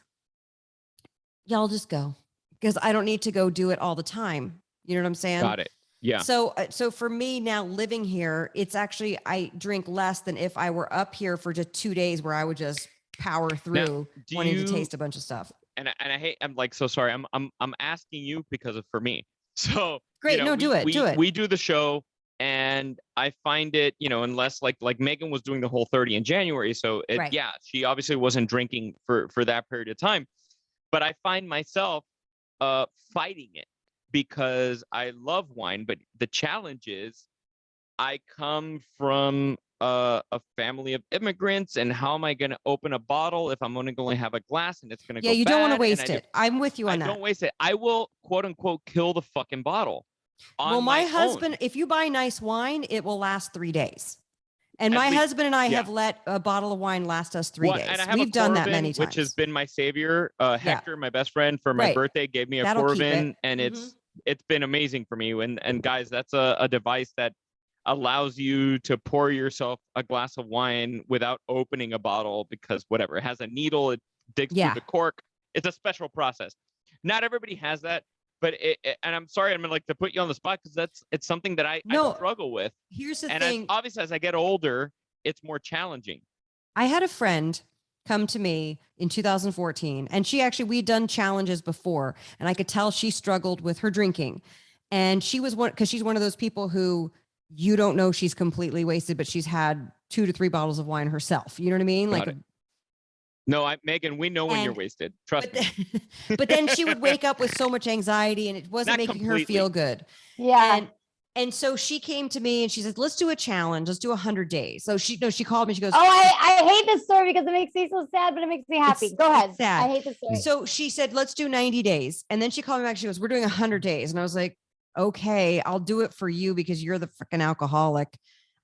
Y'all just go, because I don't need to go do it all the time. You know what I'm saying? Got it. Yeah. So for me now living here, it's actually, I drink less than if I were up here for just 2 days where I would just power through wanting to taste a bunch of stuff. And I hate, I'm like, so sorry. I'm asking you because of, for me. So great. Do it. We do the show, and I find it, unless like Megan was doing the Whole30 in January. So she obviously wasn't drinking for that period of time, but I find myself fighting it, because I love wine, but the challenge is I come from a family of immigrants, and how am I going to open a bottle if I'm only going to have a glass and it's going to go bad? Yeah, you don't want to waste it. I'm with you on that. I don't waste it. I will, quote unquote, kill the fucking bottle. Well, my husband, if you buy nice wine, it will last 3 days. And my husband and I have let a bottle of wine last us 3 days. We've done that many times. Which has been my savior. Hector, my best friend, for my birthday, gave me a Corbin, and it's been amazing for me. And guys, that's a device that allows you to pour yourself a glass of wine without opening a bottle, because whatever, it has a needle, it digs through the cork. It's a special process. Not everybody has that, but and I'm sorry, I'm gonna to put you on the spot, because it's something that I struggle with. Here's the thing. Obviously, as I get older, it's more challenging. I had a friend come to me in 2014, and we'd done challenges before, and I could tell she struggled with her drinking. And she was because she's one of those people who you don't know she's completely wasted, but she's had 2 to 3 bottles of wine herself. You know what I mean? No, Megan, we know when you're wasted. Trust me. But then she would wake up with so much anxiety, and it wasn't making her feel good. Yeah. And so she came to me and she said, let's do a challenge. Let's do 100 days. So she called me. She goes, oh, I hate this story because it makes me so sad, but it makes me happy. Go ahead. Sad. I hate this story. So she said, let's do 90 days. And then she called me back. She goes, we're doing 100 days. And I was like, okay, I'll do it for you because you're the freaking alcoholic.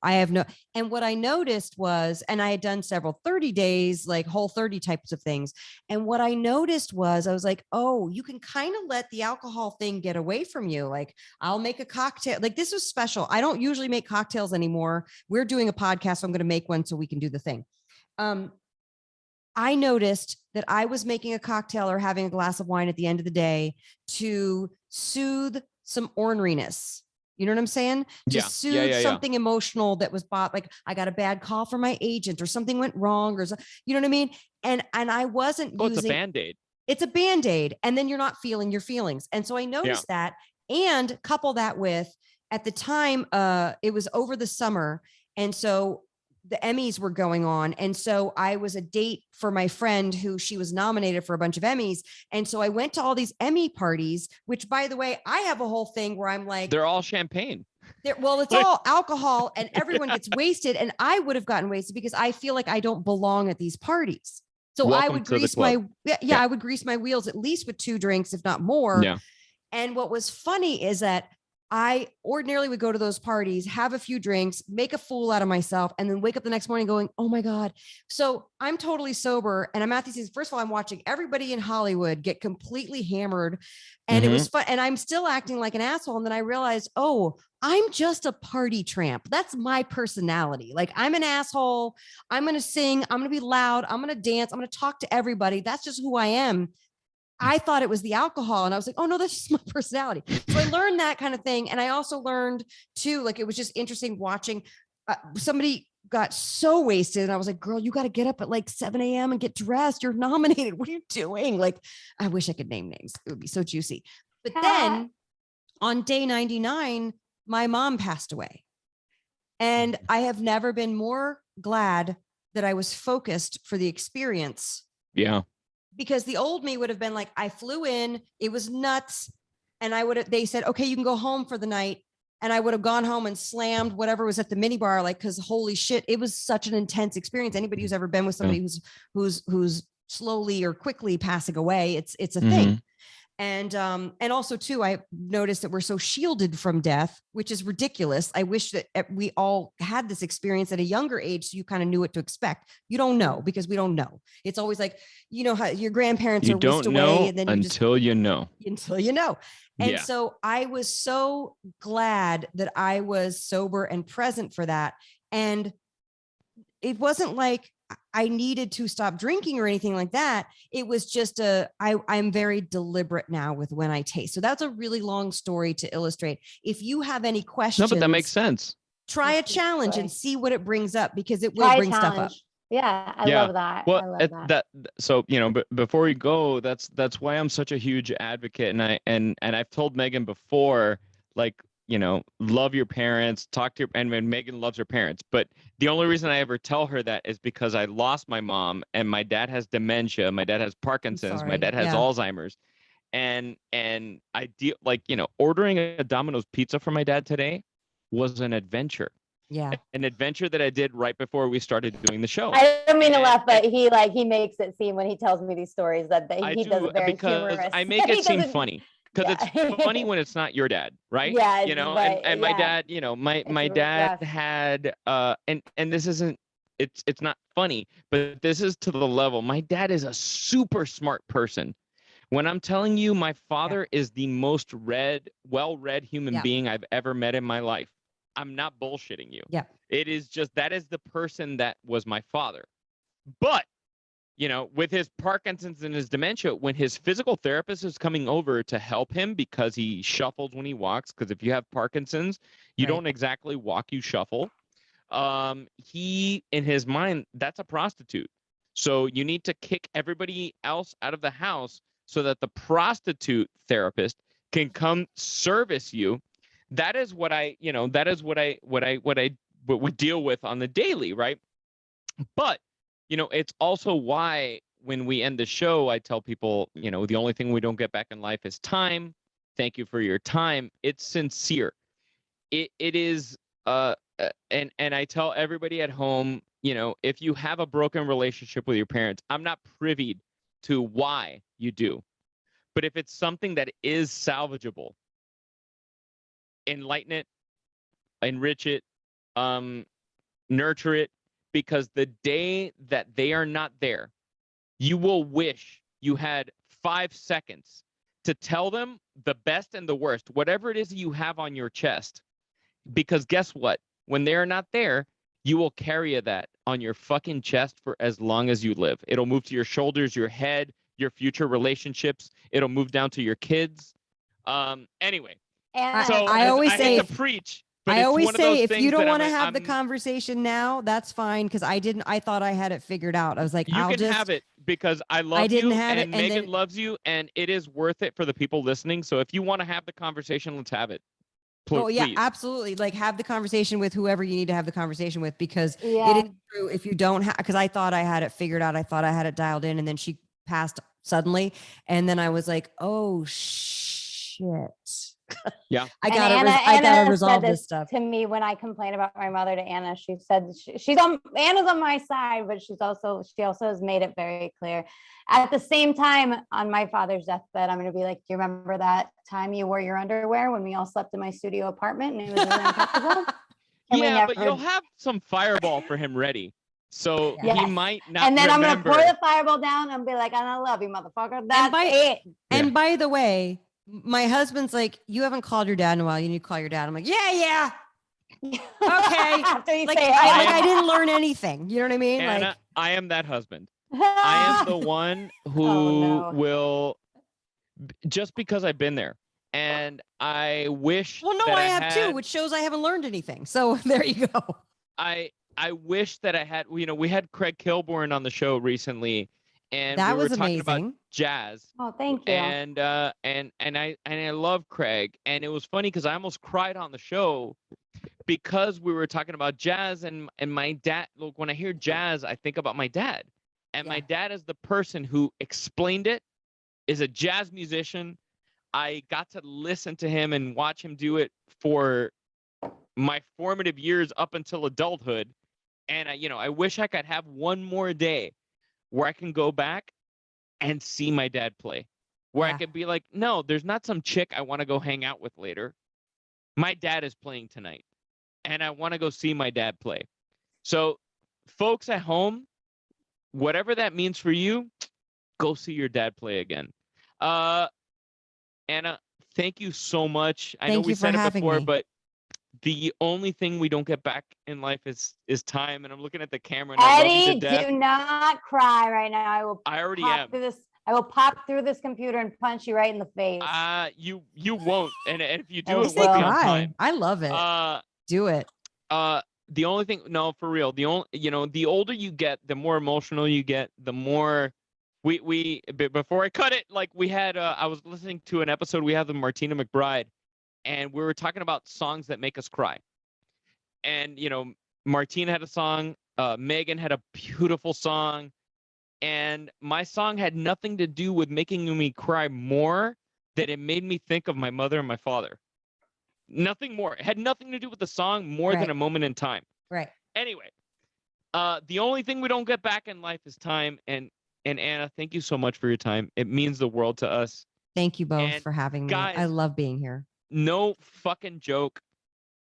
And what I noticed was, and I had done several 30 days, like Whole30 types of things. And what I noticed was, I was like, oh, you can kind of let the alcohol thing get away from you. Like, I'll make a cocktail. Like, this was special. I don't usually make cocktails anymore. We're doing a podcast, so I'm going to make one so we can do the thing. I noticed that I was making a cocktail or having a glass of wine at the end of the day to soothe some orneriness. You know what I'm saying? To Yeah. soothe something emotional that was bought, like I got a bad call from my agent or something went wrong or you know what I mean? And I wasn't using it's a Band-Aid. It's a Band-Aid. And then you're not feeling your feelings. And so I noticed that, and couple that with, at the time, it was over the summer. And so the Emmys were going on. And so I was a date for my friend who she was nominated for a bunch of Emmys. And so I went to all these Emmy parties, which by the way, I have a whole thing where I'm like, they're all champagne. Well, it's all alcohol and everyone gets wasted. And I would have gotten wasted because I feel like I don't belong at these parties. So Welcome I would grease I would grease my wheels at least with 2 drinks, if not more. Yeah. And what was funny is that I ordinarily would go to those parties, have a few drinks, make a fool out of myself, and then wake up the next morning going, oh my God. So I'm totally sober. And I'm at these things. First of all, I'm watching everybody in Hollywood get completely hammered. And it was fun. And I'm still acting like an asshole. And then I realized, oh, I'm just a party tramp. That's my personality. Like I'm an asshole. I'm going to sing. I'm going to be loud. I'm going to dance. I'm going to talk to everybody. That's just who I am. I thought it was the alcohol. And I was like, oh no, that's just my personality. So I learned that kind of thing. And I also learned too, like, it was just interesting watching somebody got so wasted. And I was like, girl, you got to get up at like 7 a.m. and get dressed. You're nominated. What are you doing? Like, I wish I could name names. It would be so juicy. But then on day 99, my mom passed away. And I have never been more glad that I was focused for the experience. Yeah. Because the old me would have been like, I flew in, it was nuts. And they said, okay, you can go home for the night. And I would have gone home and slammed whatever was at the minibar, like, cause holy shit, it was such an intense experience. Anybody who's ever been with somebody who's slowly or quickly passing away, it's a thing. And also too, I noticed that we're so shielded from death, which is ridiculous. I wish that we all had this experience at a younger age, so you kind of knew what to expect. You don't know because we don't know. It's always like, you know how your grandparents are whisked away, and then until you know. And so I was so glad that I was sober and present for that. And it wasn't like I needed to stop drinking or anything like that. It was just I'm very deliberate now with when I taste. So that's a really long story to illustrate. If you have any questions, no, but that makes sense. Try a challenge and see what it brings up, because it will bring stuff up. Yeah, I love that. Well, I love that. So, you know, but before we go, that's why I'm such a huge advocate. And I've told Megan before, like, you know, love your parents, talk to your, and Megan loves her parents. But the only reason I ever tell her that is because I lost my mom, and my dad has dementia. My dad has Parkinson's. My dad has Alzheimer's. And I deal, like, you know, ordering a Domino's pizza for my dad today was an adventure. Yeah. An adventure that I did right before we started doing the show. I don't mean to laugh, but he makes it seem, when he tells me these stories, that he does it very humorous. I make it seem funny. Because it's funny when it's not your dad, right? Yeah. You know, and my dad, you know, my dad had and this isn't, it's not funny, but this is to the level. My dad is a super smart person. When I'm telling you, my father is the most well-read human being I've ever met in my life. I'm not bullshitting you. Yeah. It is just, that is the person that was my father. But, you know, with his Parkinson's and his dementia, when his physical therapist is coming over to help him because he shuffles when he walks, because if you have Parkinson's, you don't exactly walk, you shuffle. He, in his mind, that's a prostitute. So you need to kick everybody else out of the house so that the prostitute therapist can come service you. That is what I, you know, that is what I would deal with on the daily, right? But, you know, it's also why when we end the show, I tell people, you know, the only thing we don't get back in life is time. Thank you for your time. It's sincere. It is, and I tell everybody at home, you know, if you have a broken relationship with your parents, I'm not privy to why you do. But if it's something that is salvageable, enlighten it, enrich it, nurture it, because the day that they are not there, you will wish you had 5 seconds to tell them the best and the worst, whatever it is you have on your chest. Because guess what? When they're not there, you will carry that on your fucking chest for as long as you live. It'll move to your shoulders, your head, your future relationships. It'll move down to your kids. Anyway, And So I always say hate to preach. But I it's always one of say those if things you don't that want to I'm- have the I'm- conversation now, that's fine. Cause I thought I had it figured out. I was like, you I'll can just have it because I love didn't you have it, and and Megan then- loves you and it is worth it for the people listening. So if you want to have the conversation, let's have it. Oh yeah, Please. absolutely. Like have the conversation with whoever you need to have the conversation with, because Yeah. it is true. If you don't have, because I thought I had it figured out, I thought I had it dialed in, and then she passed suddenly, and then I was like, oh shit. Yeah. I And gotta, Anna- I Anna gotta said resolve this this stuff. to me when I complained about my mother to Anna. She said Anna's on my side, but she also has made it very clear. At the same time, on my father's deathbed, I'm going to be like, do you remember that time you wore your underwear when we all slept in my studio apartment and it was really uncomfortable? And we Yeah, but never- you'll have some fireball for him ready. So he Yes. might not And then remember. I'm going to pour the fireball down and be like, I love you, motherfucker. That's by- it. And by the way, my husband's like, you haven't called your dad in a while. You need to call your dad. I'm like, yeah. Okay. After you Like, say I didn't learn anything. You know what I mean? Anna, Like, I am that husband. I am the one who no. will, just because I've been there. And I wish. well, no, that I have had, too, which shows I haven't learned anything. So there you go. I wish that I had. You know, we had Craig Kilborn on the show recently, and That we were was talking about amazing. jazz. Oh, thank you. And I love Craig, and it was funny because I almost cried on the show because we were talking about jazz and my dad. Look, when I hear jazz, I think about my dad, and my dad is the person who explained it, is a jazz musician. I got to listen to him and watch him do it for my formative years up until adulthood, and I wish I could have one more day where I can go back and see my dad play, where I could be like, no, there's not some chick I want to go hang out with later. My dad is playing tonight, and I want to go see my dad play. So, folks at home, whatever that means for you, go see your dad play again. Anna, thank you so much. I know Thank we you for said it having before, me. but the only thing we don't get back in life is time. And I'm looking at the camera and I love you Eddie, to death. do not cry right now. I already pop am. through this. I will pop through this computer and punch you right in the face. You won't, and if you do, Oh, it Say won't be on cry. time. I love it. Do it. The only thing, no, for real, the older you get, the more emotional you get, the more before I cut it, like we had, I was listening to an episode we had with Martina McBride, and we were talking about songs that make us cry. And, Martina had a song, Megan had a beautiful song, and my song had nothing to do with making me cry more than it made me think of my mother and my father. Nothing more. It had nothing to do with the song more than a moment in time. Right. Anyway, the only thing we don't get back in life is time. And Anna, thank you so much for your time. It means the world to us. Thank you both And for having me. guys, I love being here. No fucking joke.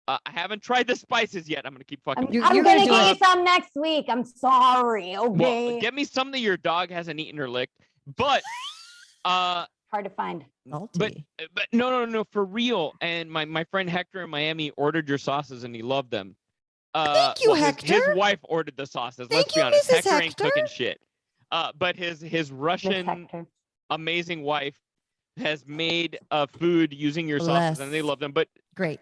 I haven't tried the spices yet. I'm gonna keep fucking. I'm You're gonna gonna do get you it. some next week. I'm sorry. Okay. Well, get me something your dog hasn't eaten or licked. But hard to find. Salty. but no, for real. And my friend Hector in Miami ordered your sauces and he loved them. Thank you, Hector. His wife ordered the sauces. Thank Let's be you, honest. Mrs. Hector ain't Hector. cooking shit. But his Miss Russian Hector. amazing wife has made food using your sauces and they Bless. love them. But Great.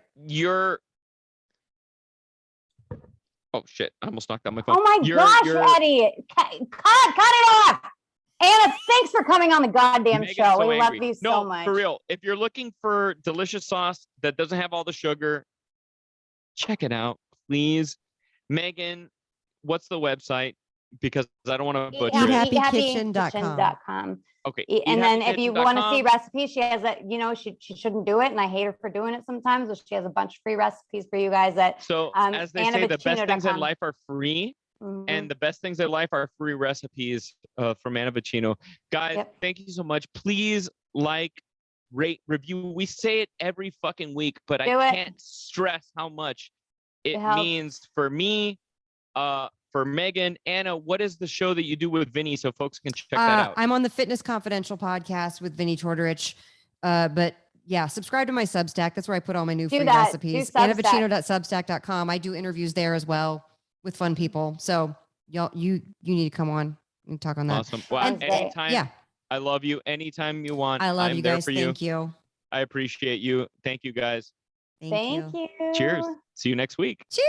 oh shit! I almost knocked out my phone. Oh my gosh, Eddie. Cut it off. Anna, thanks for coming on the goddamn Megan's show. so We love angry. you No, so much. for real. If you're looking for delicious sauce that doesn't have all the sugar, check it out, please. Megan, what's the website? Because I don't want to butcher it. EatHappyKitchen.com. Okay. And then if you want to see eathappykitchen.com. recipes, she has that, she shouldn't do it. And I hate her for doing it sometimes, but she has a bunch of free recipes for you guys at So as they say, the best things in AnnaVocino.com. life are free. Mhm. And the best things in life are free recipes from Anna Vocino. Guys, Yep. thank you so much. Please like, rate, review. We say it every fucking week, but Do I it. can't stress how much it helps. means for me, for Megan. Anna, what is the show that you do with Vinny so folks can check that out? I'm on the Fitness Confidential podcast with Vinny Tortorich. But yeah, subscribe to my Substack. That's where I put all my new free that. recipes. Do Substack. AnnaVocino.substack.com. I do interviews there as well with fun people. So you need to come on and talk on that. Awesome. Well, And- anytime. Yeah, I love you. Anytime you want. I love I'm you there guys. for you. Thank you. I appreciate you. Thank you, guys. Thank you. you. Cheers. See you next week. Cheers.